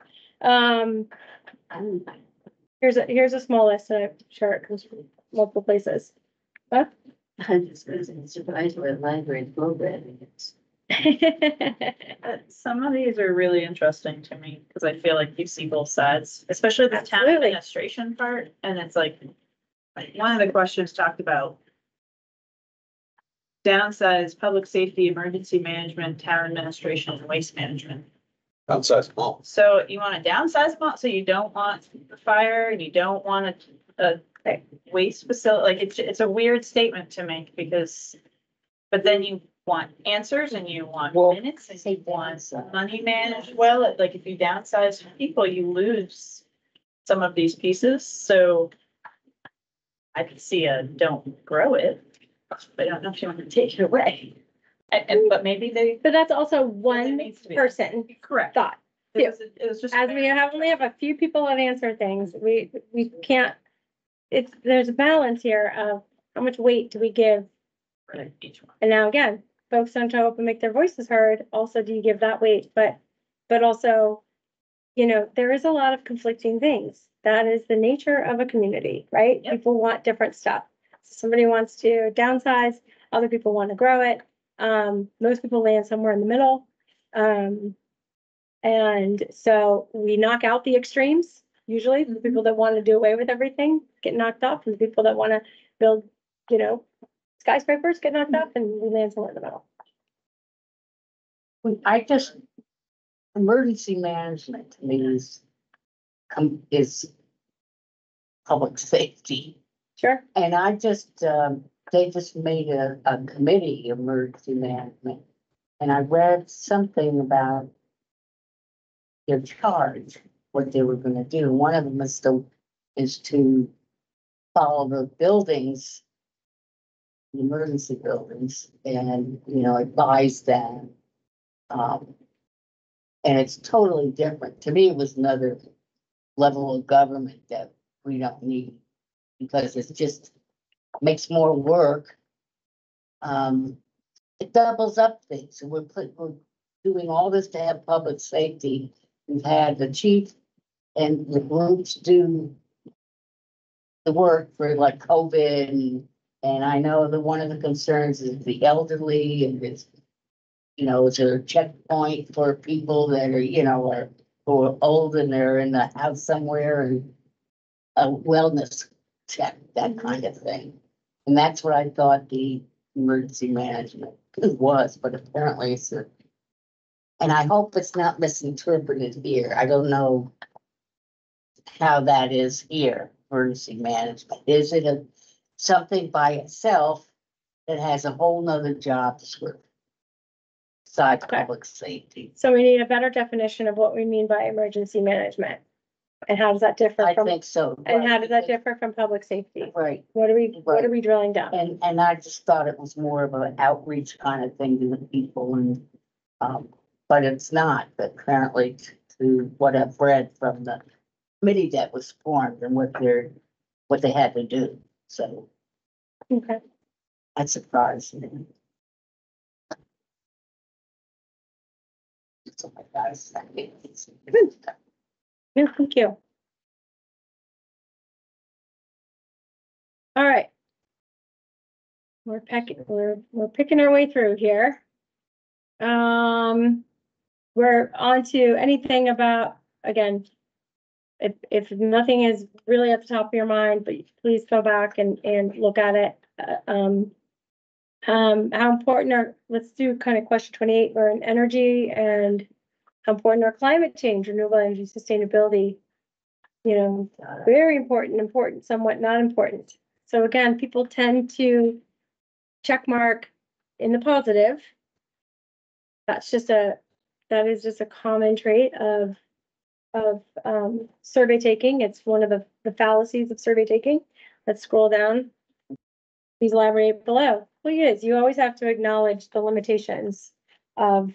S5: here's a small list, and I'm sure it comes from multiple places. Huh?
S8: I'm just surprised where library programming is.
S9: Some of these are really interesting to me, because I feel like you see both sides, especially the town
S5: Absolutely.
S9: administration part, and it's like one of the questions talked about downsize, public safety, emergency management, town administration, and waste management.
S4: Outside small.
S9: So you want to downsize them, so you don't want fire, and you don't want a waste facility, like it's a weird statement to make, because, but then you want answers and you want
S2: Well-
S9: minutes and you want money managed well, like if you downsize people, you lose some of these pieces, so I could see don't grow it, but I don't know if you want to take it away. But maybe
S5: But that's also
S9: there
S5: one
S9: needs to be-
S5: person
S9: correct.
S5: thought.
S9: It was just.
S5: As we only have a few people that answer things, we can't, there's a balance here of how much weight do we give?
S9: Right, each one.
S5: And now again, folks don't show up and make their voices heard. Also, do you give that weight? But also, there is a lot of conflicting things. That is the nature of a community, right?
S9: Yep.
S5: People want different stuff. Somebody wants to downsize, other people want to grow it. Most people land somewhere in the middle. And so we knock out the extremes, usually the people that want to do away with everything get knocked off, and the people that want to build, you know, skyscrapers get knocked off, and we land somewhere in the middle.
S7: I just, emergency management to me is public safety.
S5: Sure.
S7: And I just, they just made a committee, emergency management. And I read something about their charge, what they were gonna do. One of them is to follow the buildings, the emergency buildings, and, you know, advise them. And it's totally different. To me, it was another level of government that we don't need, because it's just makes more work. It doubles up things, and we're doing all this to have public safety. We've had the chief and the groups do the work for like COVID, and I know that one of the concerns is the elderly, and it's, you know, it's a checkpoint for people that are, you know, who are old and they're in the house somewhere, and a wellness check, that kind of thing. And that's what I thought the emergency management was, but apparently it's and I hope it's not misinterpreted here. I don't know how that is here, emergency management. Is it something by itself that has a whole nother job description besides public safety?
S5: So we need a better definition of what we mean by emergency management. And how does that differ
S7: I
S5: from,
S7: think so.
S5: and how does that differ from public safety?
S7: Right.
S5: What are we drilling down?
S7: And I just thought it was more of an outreach kind of thing to the people, and, but it's not, but apparently to what I've read from the committee that was formed and what they had to do. So
S5: Okay.
S7: that surprised me. So my guys,
S5: Yeah, thank you. All right. We're picking our way through here. We're on to anything about, again, if nothing is really at the top of your mind, but please go back and look at it. How important are, let's do kind of question 28, we're in energy, and how important are climate change, renewable energy, sustainability? You know, very important, somewhat not important. So again, people tend to check mark in the positive. That is just a common trait of survey taking. It's one of the fallacies of survey taking. Let's scroll down. Please elaborate below. Well, it is. You always have to acknowledge the limitations of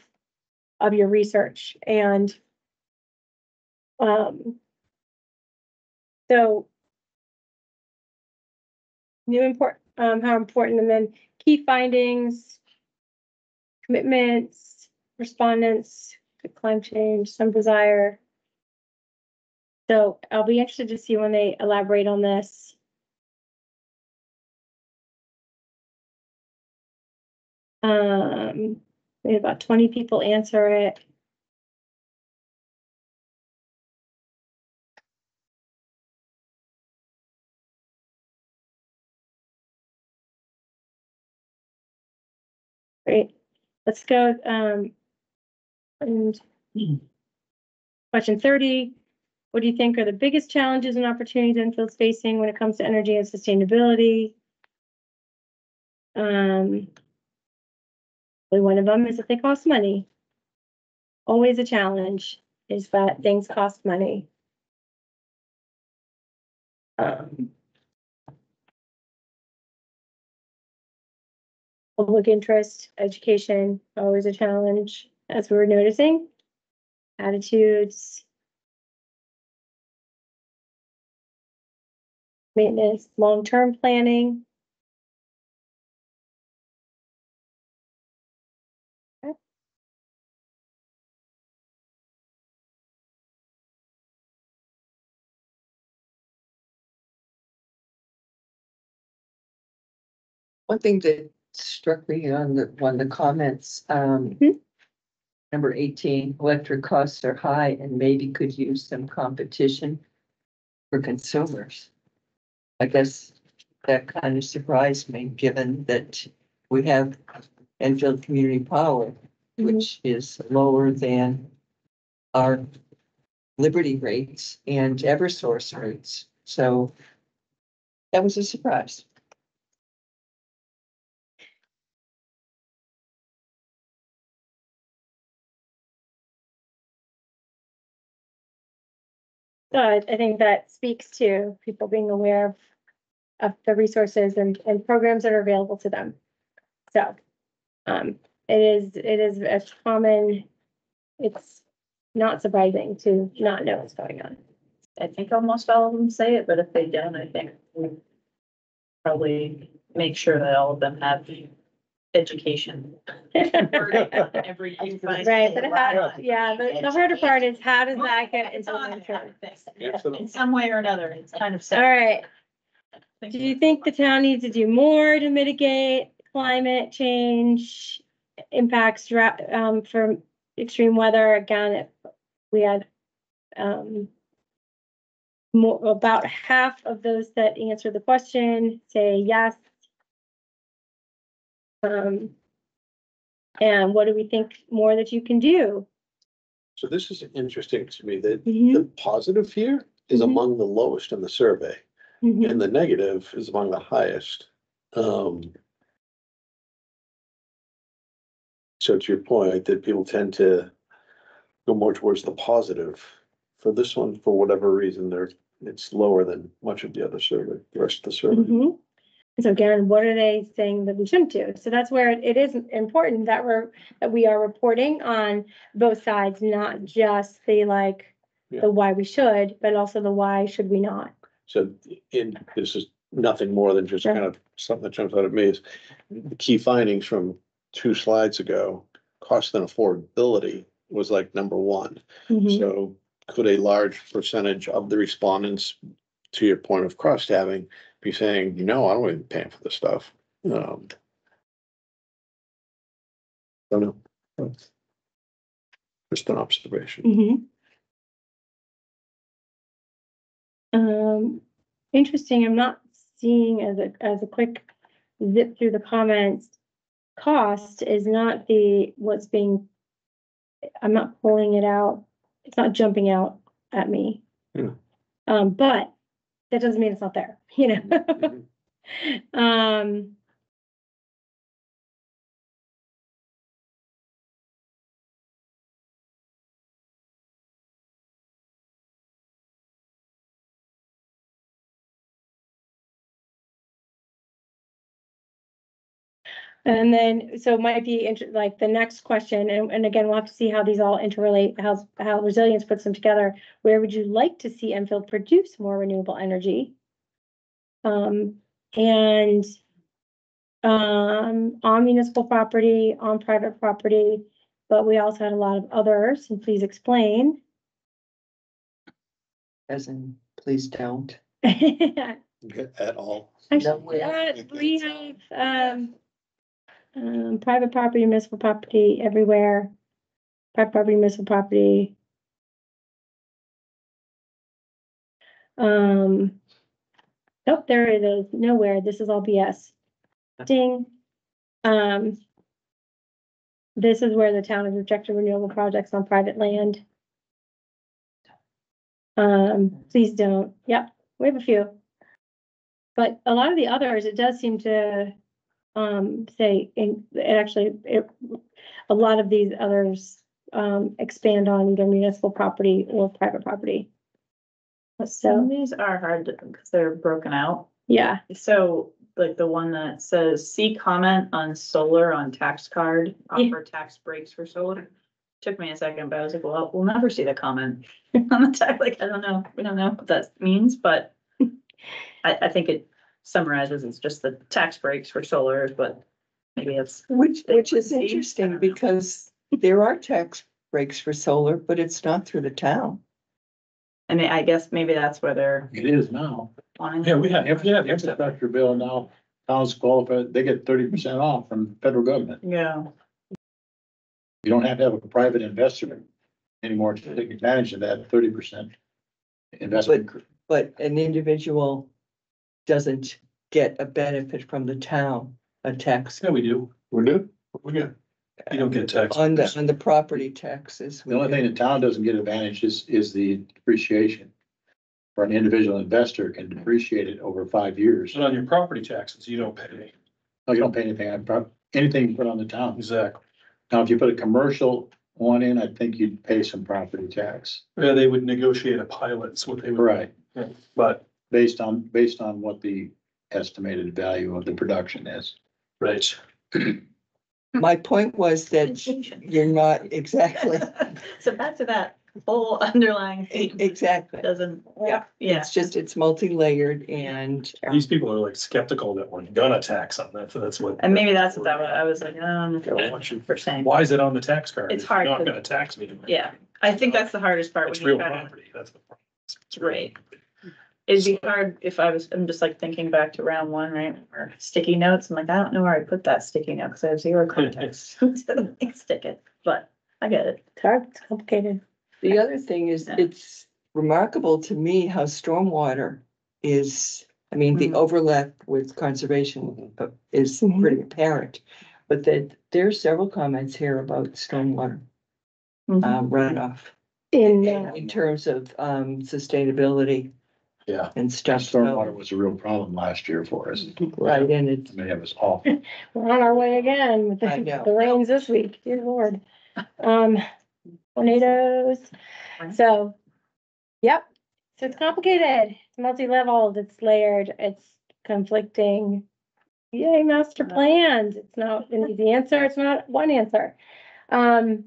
S5: your research, and so how important, and then key findings, commitments, respondents to climate change, some desire. So I'll be interested to see when they elaborate on this. We had about 20 people answer it. Great. Let's go, and question 30. What do you think are the biggest challenges and opportunities Enfield's facing when it comes to energy and sustainability? One of them is that they cost money. Always a challenge is that things cost money. Public interest, education, always a challenge, as we were noticing. Attitudes. Maintenance, long-term planning. Okay.
S10: One thing that struck me on one of the comments,
S5: Mhm.
S10: number 18, electric costs are high and maybe could use some competition for consumers. I guess that kind of surprised me, given that we have Enfield Community Power, which is lower than our Liberty rates and Eversource rates. So that was a surprise.
S5: So I think that speaks to people being aware of the resources and programs that are available to them. So, it is a common, it's not surprising to not know what's going on.
S6: I think almost all of them say it, but if they don't, I think we probably make sure that all of them have education. Every.
S5: Right, but yeah, the harder part is how does that get implemented?
S6: In some way or another, it's kind of.
S5: All right, do you think the town needs to do more to mitigate climate change impacts, from extreme weather? Again, if we had, more, about half of those that answer the question say yes. And what do we think more that you can do?
S4: So this is interesting to me, that
S5: Mhm.
S4: the positive here is
S5: Mhm.
S4: among the lowest in the survey,
S5: Mhm.
S4: and the negative is among the highest. So to your point, that people tend to go more towards the positive. For this one, for whatever reason, it's lower than much of the other survey, the rest of the survey.
S5: Mhm. So again, what are they saying that we shouldn't do? So that's where it is important that we are reporting on both sides, not just the the why we should, but also the why should we not.
S4: So this is nothing more than just kind of something that jumps out at me is the key findings from 2 slides ago. Cost and affordability was like number 1.
S5: Mhm.
S4: So could a large percentage of the respondents, to your point of crosstabbing, be saying, no, I don't want to be paying for this stuff? Don't know. Just an observation.
S5: Mhm. Interesting, I'm not seeing as a quick zip through the comments. Cost is not what's being, I'm not pulling it out. It's not jumping out at me.
S4: Yeah.
S5: But that doesn't mean it's not there, you know?
S4: Mhm.
S5: And then, so it might be like the next question, and again, we'll have to see how these all interrelate, how resilience puts them together. Where would you like to see Enfield produce more renewable energy? And on municipal property, on private property, but we also had a lot of others, and please explain.
S10: As in, please don't.
S4: At all.
S5: Actually, we have, private property, municipal property everywhere. Private property, municipal property. Nope, there it is, nowhere, this is all BS. Ding. This is where the town has rejected renewable projects on private land. Please don't, yep, we have a few. But a lot of the others, it does seem to, say, a lot of these others, expand on either municipal property or private property.
S6: Some of
S5: So,
S6: these are hard because they're broken out.
S5: yeah,
S6: So like the one that says, see comment on solar on tax card, offer tax breaks for solar. Took me a second, but I was like, well, we'll never see the comment on the tax. Like, I don't know. We don't know what that means, but I think it summarizes it's just the tax breaks for solar, but maybe it's.
S10: Which is
S6: See? I
S10: interesting
S6: don't know.
S10: because there are tax breaks for solar, but it's not through the town.
S6: I mean, I guess maybe that's where they're
S12: It is now.
S6: wanting.
S11: Yeah, we have.
S12: Infrastructure bill now towns qualify, they get 30% off from the federal government.
S6: Yeah.
S12: You don't have to have a private investor anymore to take advantage of that 30% investment.
S10: But an individual doesn't get a benefit from the town, a tax
S1: Yeah, we do.
S12: We're good.
S1: We get, you don't get taxed.
S10: on the property taxes.
S12: The only thing the town doesn't get advantage is the depreciation. For an individual investor can depreciate it over 5 years.
S1: But on your property taxes, you don't pay.
S12: No, you don't pay anything, anything you put on the town.
S1: Exactly.
S12: Now, if you put a commercial one in, I think you'd pay some property tax.
S1: Yeah, they would negotiate a pilot, is what they would.
S12: Right.
S1: But,
S12: Based on what the estimated value of the production is.
S1: right.
S10: My point was that you're not exactly,
S6: So back to that whole underlying theme,
S10: exactly.
S6: doesn't,
S10: Yeah,
S6: yeah.
S10: it's just, it's multi-layered and
S1: These people are like skeptical that we're gonna tax on that, so that's what.
S6: And maybe that's what that was, I was like, for saying,
S1: Why is it on the tax card?
S6: It's
S1: if you're
S6: hard
S1: Not
S6: 'cause-
S1: gonna tax me.
S6: yeah, I think that's the hardest part.
S1: It's
S6: when you
S1: real
S6: try to-
S1: property, that's the problem. It's
S6: Right. It'd be hard if I'm just like thinking back to round one, right, or sticky notes, I'm like, I don't know where I put that sticky note, because I have zero context to like stick it, but I get it.
S5: It's hard, it's complicated.
S10: the other thing is, it's remarkable to me how stormwater is, I mean, the
S6: Mhm.
S10: overlap with conservation is
S5: Mhm.
S10: pretty apparent. But that there are several comments here about stormwater runoff in terms of sustainability
S1: Yeah.
S10: and stuff.
S12: Stormwater was a real problem last year for us.
S10: Right, and it's,
S12: I mean, it was awful.
S5: We're on our way again with
S10: I know.
S5: the rains this week, dear Lord. Tornadoes, so, yep, so it's complicated, it's multi-leveled, it's layered, it's conflicting. Yay, master plans, it's not an easy answer, it's not one answer.
S10: what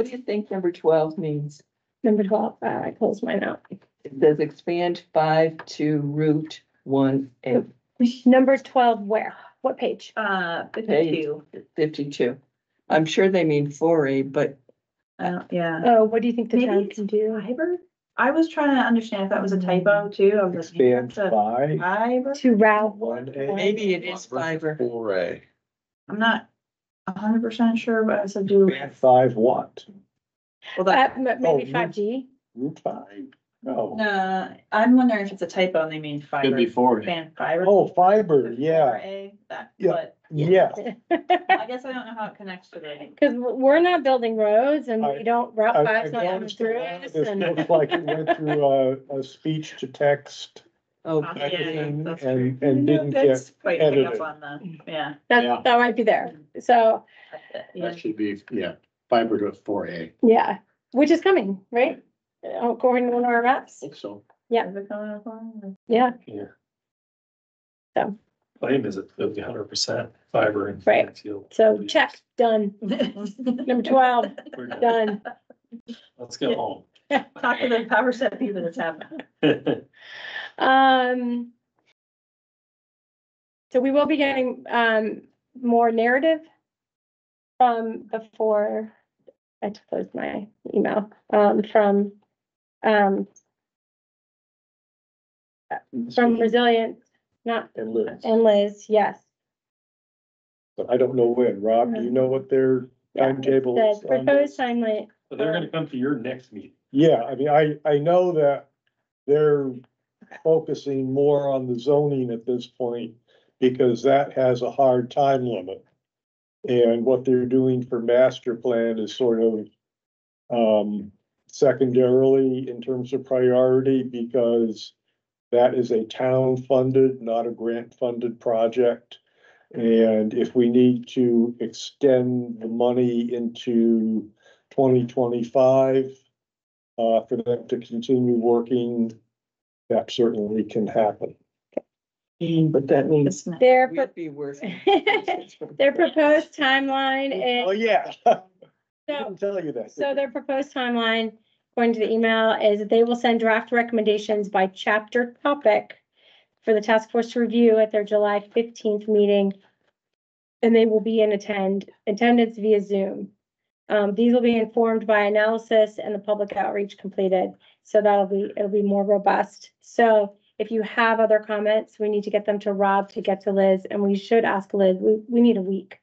S10: do you think number 12 means?
S5: Number 12, I closed mine out.
S10: It says expand 5 to Route 1A,
S5: Number 12, where? What page?
S6: 52,
S10: 52. I'm sure they mean 4A, but
S6: I don't, yeah.
S5: Oh, what do you think the
S6: Maybe
S5: town
S6: it's
S5: can do?
S6: fiber? I was trying to understand if that was a typo too, I was like,
S2: Expand
S6: that's a
S2: 5,
S6: fiber?
S5: To route
S2: 1A.
S10: maybe it is fiber.
S4: 4A.
S6: I'm not 100% sure, but I said do,
S2: Expand 5 what?
S6: well, that,
S5: Maybe
S2: Oh,
S5: 5G,
S2: Route 5? No.
S6: no, I'm wondering if it's a typo and they mean fiber.
S12: Could be 4A.
S6: Fan fiber.
S2: Oh, fiber, yeah,
S6: 4A, that,
S2: Yeah.
S6: but
S2: yeah.
S6: I guess I don't know how it connects to the.
S5: because we're not building roads and we don't, Route
S2: I
S5: 5's not coming
S2: noticed
S5: through
S2: that
S5: us
S2: this
S5: and.
S2: looks like it went through a speech to text
S10: Oh,
S6: Yeah,
S2: thing
S6: that's
S2: and
S6: true.
S2: didn't get,
S6: That's quite pick
S2: edited.
S6: up on the, yeah.
S5: That might be there, so,
S6: Yeah.
S12: That should be, fiber to 4A.
S5: yeah, which is coming, right? According to one of our maps,
S12: So
S5: Yeah.
S6: Is it coming up on?
S5: yeah,
S1: Yeah.
S5: So.
S1: Claim is it, it'll be 100% fiber and.
S5: Right.
S1: field.
S5: so check, done, number 12,
S1: We're
S5: done.
S1: Let's go home.
S6: Talk to the power set people that's happening.
S5: So we will be getting, more narrative from before, I just closed my email, from Resilient, not,
S2: and Liz.
S5: and Liz, yes.
S2: But I don't know when. Rob, do you know what their timetable is?
S5: The
S2: on
S5: proposed
S2: this?
S5: timeline,
S1: But they're gonna come to your next meeting.
S2: Yeah, I mean, I know that they're focusing more on the zoning at this point because that has a hard time limit. And what they're doing for master plan is sort of secondarily in terms of priority because that is a town funded, not a grant funded project. And if we need to extend the money into 2025 for them to continue working, that certainly can happen.
S10: but that means
S5: their,
S10: we'd be working.
S5: their proposed timeline
S2: Oh,
S5: is,
S2: yeah. I
S5: so,
S2: didn't tell you that.
S5: so their proposed timeline, according to the email, is that they will send draft recommendations by chapter topic for the task force to review at their July 15th meeting. And they will be in attendance via Zoom. These will be informed by analysis and the public outreach completed. So it'll be more robust. So if you have other comments, we need to get them to Rob to get to Liz, and we should ask Liz, we need a week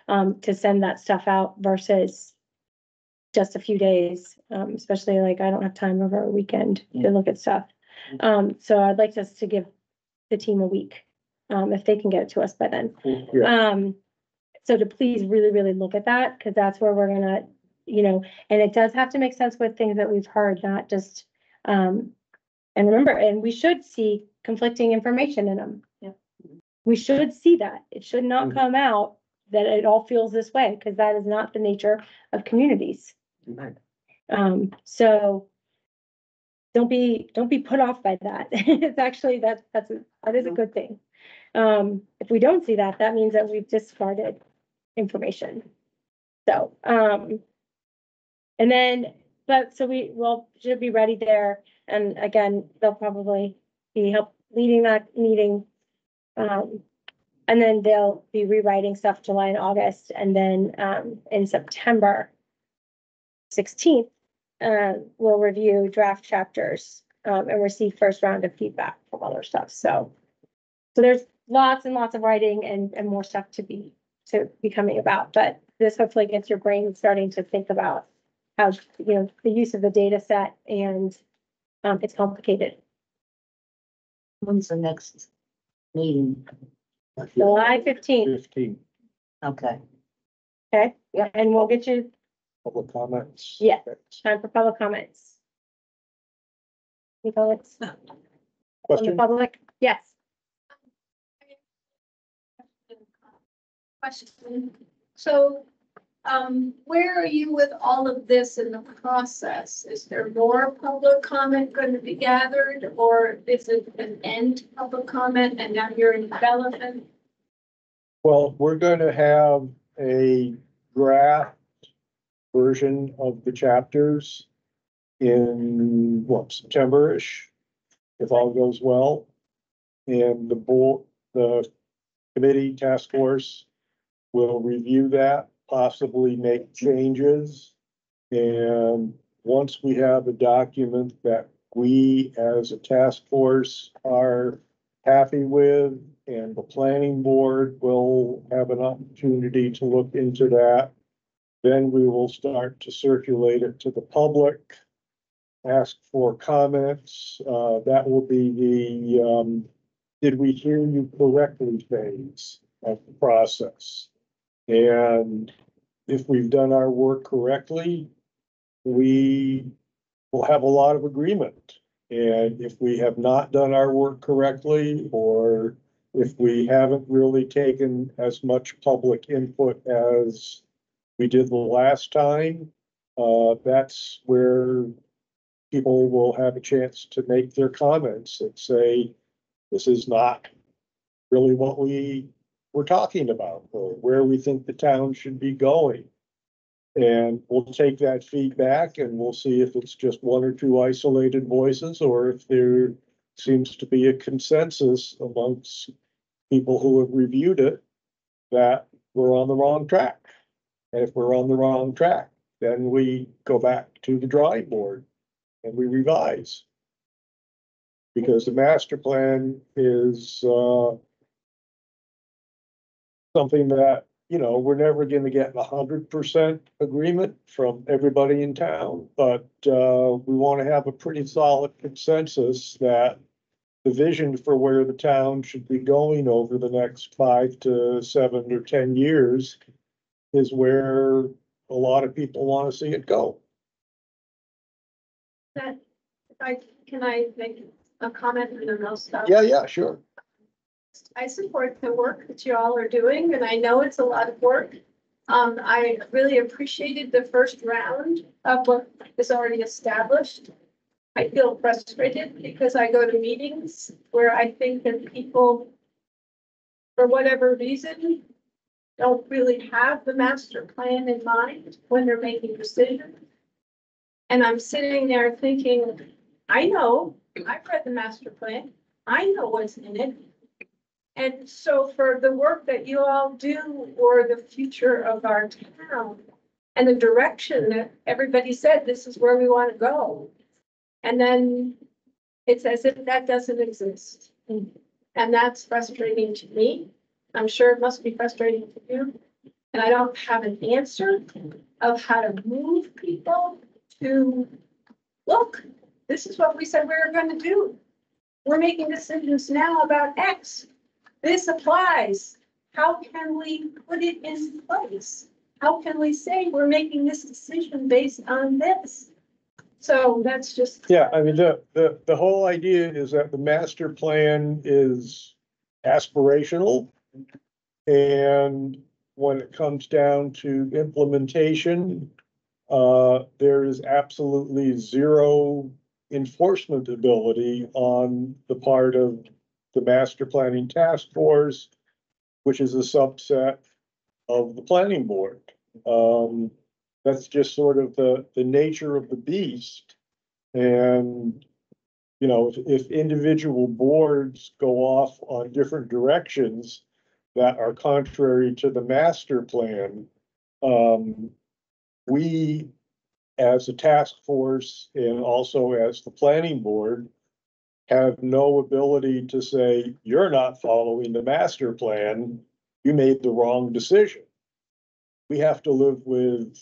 S5: to send that stuff out versus just a few days, especially like I don't have time over a weekend to look at stuff. So I'd like us to give the team a week, if they can get it to us by then.
S2: Yeah.
S5: So to please really, really look at that, because that's where we're gonna, and it does have to make sense with things that we've heard, not just, and remember, and we should see conflicting information in them.
S6: Yeah.
S5: We should see that. It should not
S2: Mhm.
S5: come out that it all feels this way, because that is not the nature of communities. So don't be put off by that. It's actually, that is a good thing. If we don't see that, that means that we've discarded information. So, and then, so we will, should be ready there. And again, they'll probably be leading that meeting. And then they'll be rewriting stuff July and August. And then, in September 16th, we'll review draft chapters, and receive first round of feedback from other stuff. So there's lots and lots of writing and more stuff to be coming about, but this hopefully gets your brain starting to think about how, the use of the data set, and, it's complicated.
S7: When's the next meeting?
S5: July 15th,
S2: 15
S7: Okay.
S5: okay?
S7: Yep.
S5: And we'll get you
S2: public comments.
S5: Yeah. time for public comments. Any comments from the
S2: Question?
S5: public? Yes.
S13: Question. So, where are you with all of this in the process? Is there more public comment going to be gathered, or is it an end to public comment and now you're in development?
S2: Well, we're going to have a draft version of the chapters in September-ish, if all goes well. And the committee task force will review that, possibly make changes. And once we have a document that we as a task force are happy with, and the planning board will have an opportunity to look into that, then we will start to circulate it to the public, ask for comments. That will be the, did we hear you correctly phase of the process. And if we've done our work correctly, we will have a lot of agreement. And if we have not done our work correctly, or if we haven't really taken as much public input as we did the last time, that's where people will have a chance to make their comments and say, this is not really what we were talking about, or where we think the town should be going. And we'll take that feedback and we'll see if it's just one or two isolated voices, or if there seems to be a consensus amongst people who have reviewed it that we're on the wrong track. And if we're on the wrong track, then we go back to the drawing board and we revise. Because the master plan is something that, we're never going to get 100% agreement from everybody in town, but we want to have a pretty solid consensus that the vision for where the town should be going over the next 5 to 7 or 10 years is where a lot of people want to see it go.
S13: Can I make a comment and then I'll stop?
S2: Yeah, sure.
S13: I support the work that you all are doing, and I know it's a lot of work. I really appreciated the first round of what is already established. I feel frustrated because I go to meetings where I think that people, for whatever reason, don't really have the master plan in mind when they're making decisions. And I'm sitting there thinking, I know, I've read the master plan. I know what's in it. And so for the work that you all do for the future of our town and the direction that everybody said, this is where we want to go. And then It's as if that doesn't exist. And that's frustrating to me. I'm sure it must be frustrating to you. And I don't have an answer of how to move people to, look, this is what we said we were gonna do. We're making decisions now about X. This applies. How can we put it in place? How can we say we're making this decision based on this? So that's just.
S2: Yeah, I mean, the whole idea is that the master plan is aspirational. And when it comes down to implementation, there is absolutely zero enforcement ability on the part of the master planning task force, which is a subset of the planning board. That's just sort of the nature of the beast. And, you know, if individual boards go off on different directions that are contrary to the master plan, we, as a task force and also as the planning board, have no ability to say, you're not following the master plan, you made the wrong decision. We have to live with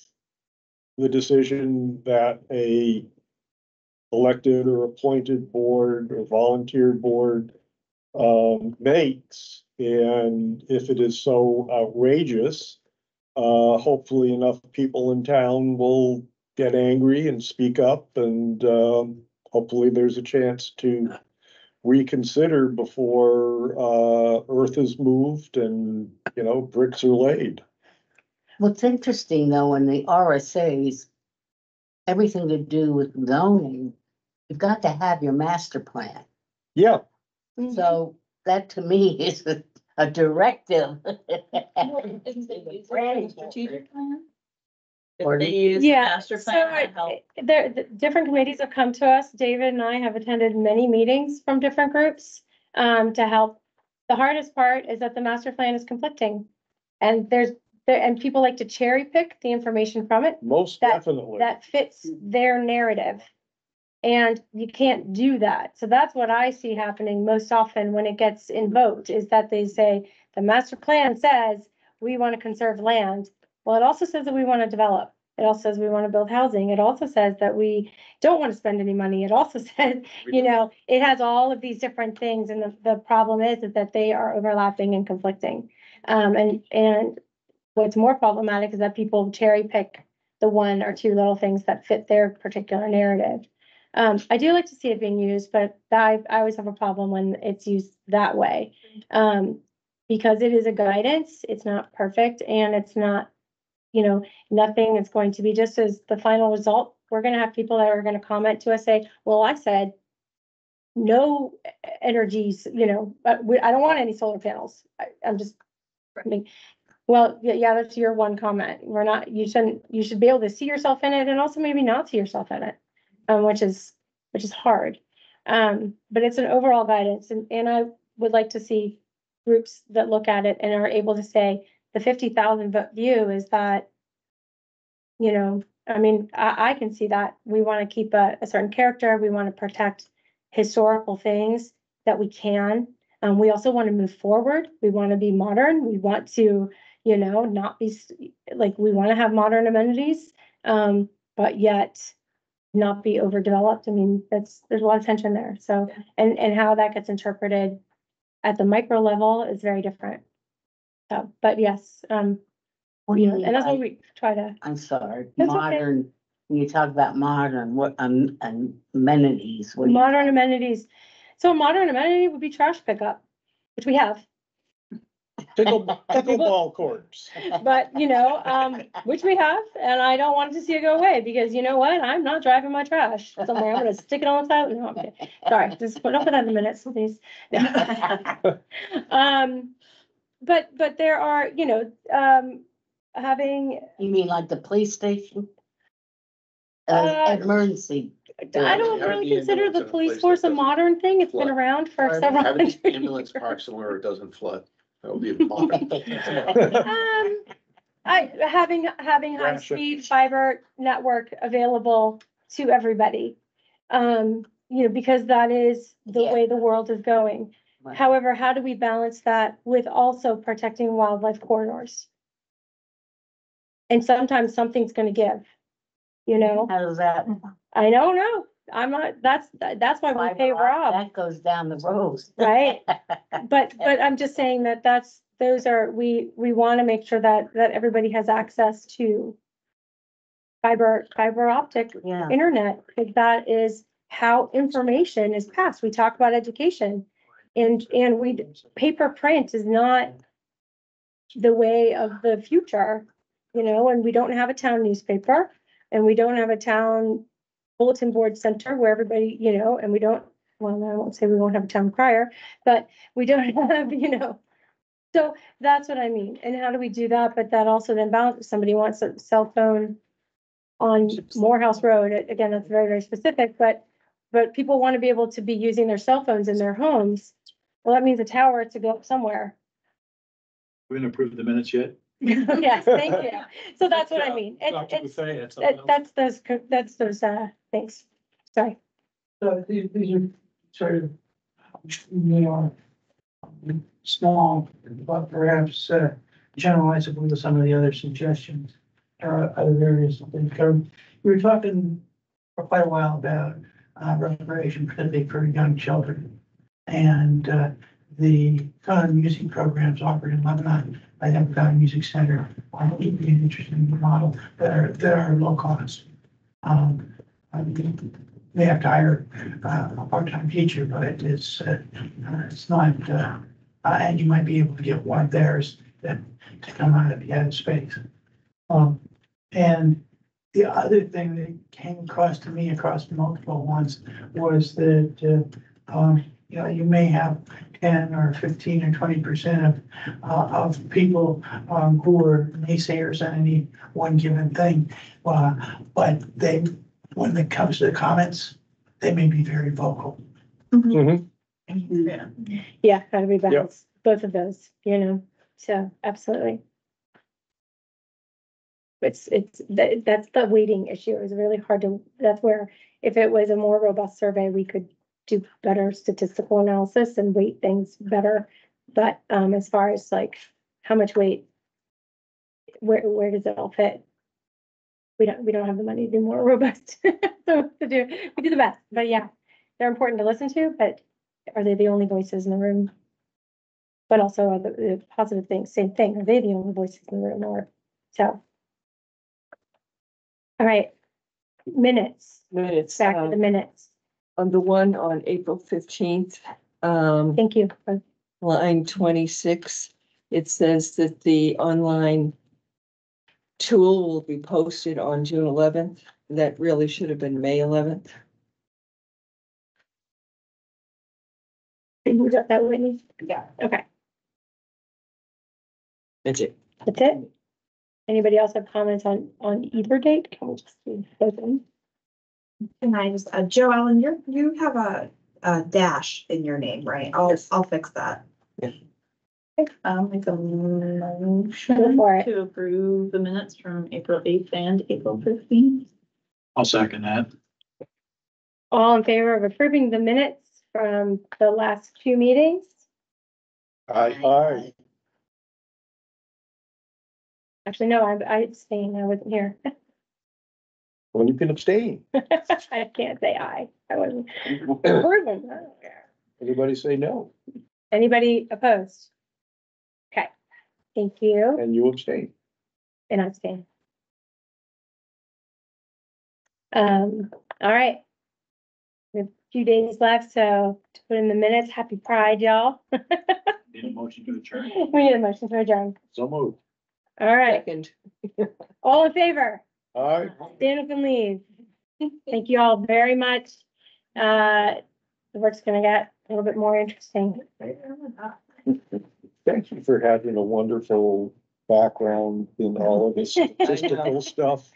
S2: the decision that a elected or appointed board or volunteer board makes. And if it is so outrageous, hopefully enough people in town will get angry and speak up, and hopefully there's a chance to reconsider before earth is moved and, you know, bricks are laid.
S7: What's interesting though, in the RSA's, everything to do with zoning, you've got to have your master plan.
S2: Yeah,
S7: So that to me is a directive.
S6: Strategic plan?
S7: Or
S6: If they use the
S5: Yeah,
S6: master
S5: so
S6: plan to help.
S5: the different committees have come to us. David and I have attended many meetings from different groups to help. The hardest part is that the master plan is conflicting. And and people like to cherry pick the information from it
S2: most definitely.
S5: that fits their narrative. And you can't do that. So that's what I see happening most often when it gets invoked, is that they say, the master plan says we want to conserve land. Well, it also says that we want to develop. It also says we want to build housing. It also says that we don't want to spend any money. It also says, you know, it has all of these different things. And the problem is that they are overlapping and conflicting. And what's more problematic is that people cherry pick the one or two little things that fit their particular narrative. I do like to see it being used, but I always have a problem when it's used that way. Because it is a guidance, it's not perfect, and it's not, you know, nothing is going to be just as the final result. We're gonna have people that are gonna comment to us, say, well, I said no energies, you know, I don't want any solar panels. I'm just, I mean, well, yeah, that's your one comment. We're not, you should be able to see yourself in it and also maybe not see yourself in it, which is hard. But it's an overall guidance, and I would like to see groups that look at it and are able to say the 50,000 vote view is that, you know, I mean, I can see that we want to keep a certain character. We want to protect historical things that we can. We also want to move forward. We want to be modern. We want to, you know, not be like, we want to have modern amenities, but yet not be overdeveloped. I mean, there's a lot of tension there. So, and how that gets interpreted at the micro level is very different. So, but yes,
S7: What do you mean
S5: and that's
S7: by-
S5: what we try to.
S7: I'm sorry,
S5: That's okay.
S7: modern, when you talk about modern, what, amenities, what do you?
S5: Modern amenities. So a modern amenity would be trash pickup, which we have,
S2: Pickleball courts.
S5: but you know, which we have, and I don't want to see it go away because you know what? I'm not driving my trash somewhere. I'm gonna stick it on the side. No, I'm kidding. Sorry, just don't put that in the minutes, please. But there are, you know, having,
S7: You mean like the police station?
S5: Uh,
S7: Emergency.
S5: I don't
S4: Yeah,
S5: really
S4: the
S5: consider
S4: ambulance
S5: the
S4: in a
S5: police
S4: place
S5: force
S4: that
S5: a
S4: doesn't
S5: modern thing. It's been
S4: flood.
S5: around for several
S4: Have
S5: hundred
S4: an ambulance
S5: years.
S4: park somewhere where it doesn't flood. That would be modern.
S5: Having high-speed fiber network available to everybody. because that is the
S7: Yeah.
S5: way the world is going. However, how do we balance that with also protecting wildlife corridors? And sometimes something's gonna give,
S7: How does that?
S5: I don't know, I'm not, that's why we pay Rob,
S7: That goes down the road.
S5: right? But I'm just saying that those are, we wanna make sure that everybody has access to fiber optic
S7: Yeah.
S5: internet, because that is how information is passed. We talk about education. And paper print is not the way of the future, and we don't have a town newspaper, and we don't have a town bulletin board center where everybody, and we don't, well, I won't say we won't have a town crier, but we don't have, so that's what I mean. And how do we do that? But that also then balances, somebody wants a cell phone on Morehouse Road, again, that's very, very specific, but people want to be able to be using their cell phones in their homes. Well, that means a tower has to go up somewhere.
S12: We didn't approve the minutes yet?
S5: Yes, thank you. So that's what I mean.
S1: Dr. Buffet had something else.
S5: That's those things. Sorry.
S14: So these are sort of, they are small, but perhaps generalizable to some of the other suggestions. Other areas that they've covered. We were talking for quite a while about recreation, particularly for young children. And the Fountain music programs offered in Lebanon by the Fountain Music Center would be an interesting model that are low cost. They have to hire a part-time teacher, but it's not, and you might be able to get one of theirs to come out of the added space. And the other thing that came across to me across multiple ones was that, you may have 10 or 15 or 20% of people who are naysayers on any one given thing. But when it comes to the comments, they may be very vocal.
S2: Mhm.
S9: Yeah.
S5: Yeah, how do we balance both of those, so absolutely. That's the weighting issue is really hard that's where, if it was a more robust survey, we could do better statistical analysis and weight things better. But, as far as like, how much weight, where does it all fit? We don't have the money to do more robust. So we do the best, but yeah, they're important to listen to, but are they the only voices in the room? But also are the positive things, same thing, are they the only voices in the room, or so? All right, minutes,
S10: Minutes,
S5: back to the minutes.
S10: on the one on April 15th,
S5: Thank you.
S10: line 26, it says that the online tool will be posted on June 11th. That really should have been May 11th.
S5: You got that, Whitney?
S10: Yeah.
S5: Okay,
S10: That's it.
S5: that's it. Anybody else have comments on either date? Can we just do both of them?
S15: Can I just, Joe Allen, you have a dash in your name, right? I'll fix that.
S6: I'll make a
S5: Go
S6: motion
S5: for it.
S6: to approve the minutes from April 8th and April 15th.
S12: I'll second that.
S5: All in favor of approving the minutes from the last two meetings?
S2: Aye.
S5: Actually, no, I abstained, I wasn't here.
S2: Well, you can abstain.
S5: I can't say aye, I wasn't. Approving, I don't care.
S2: Anybody say no,
S5: Anybody opposed? Okay, thank you,
S2: and you abstain.
S5: and I abstain. All right. We have a few days left, so to put in the minutes, happy Pride, y'all.
S12: Need a motion to adjourn.
S5: We need a motion to adjourn.
S12: So moved.
S5: All right,
S10: Second.
S5: all in favor?
S2: Aye.
S5: Stand up and leave. Thank you all very much. The work's gonna get a little bit more interesting.
S2: Thank you for having a wonderful background in all of this statistical stuff.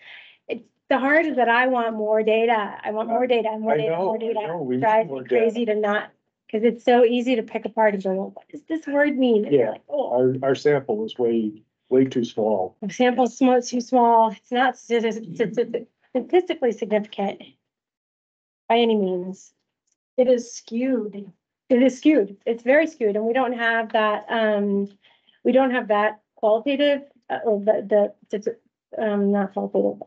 S5: It's, the hard is that I want more data. I want more data, more
S2: I
S5: data,
S2: know,
S5: more
S2: I
S5: data.
S2: know, we need
S5: Drives
S2: more
S5: me crazy to not, because it's so easy to pick apart and go, well, what does this word mean? And you're
S2: Yeah.
S5: like, oh,
S2: Our sample was way too small.
S5: the sample's too small. It's not statistically significant by any means. It is skewed. It is skewed. It's very skewed, and we don't have that, qualitative, or not qualitative,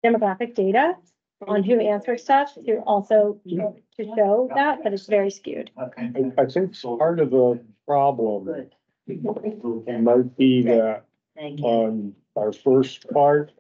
S5: demographic data on who answers stuff to also to show that, but it's very skewed.
S10: Okay.
S2: I think part of the problem
S8: Good.
S2: might be that
S8: Thank you.
S2: on our first part,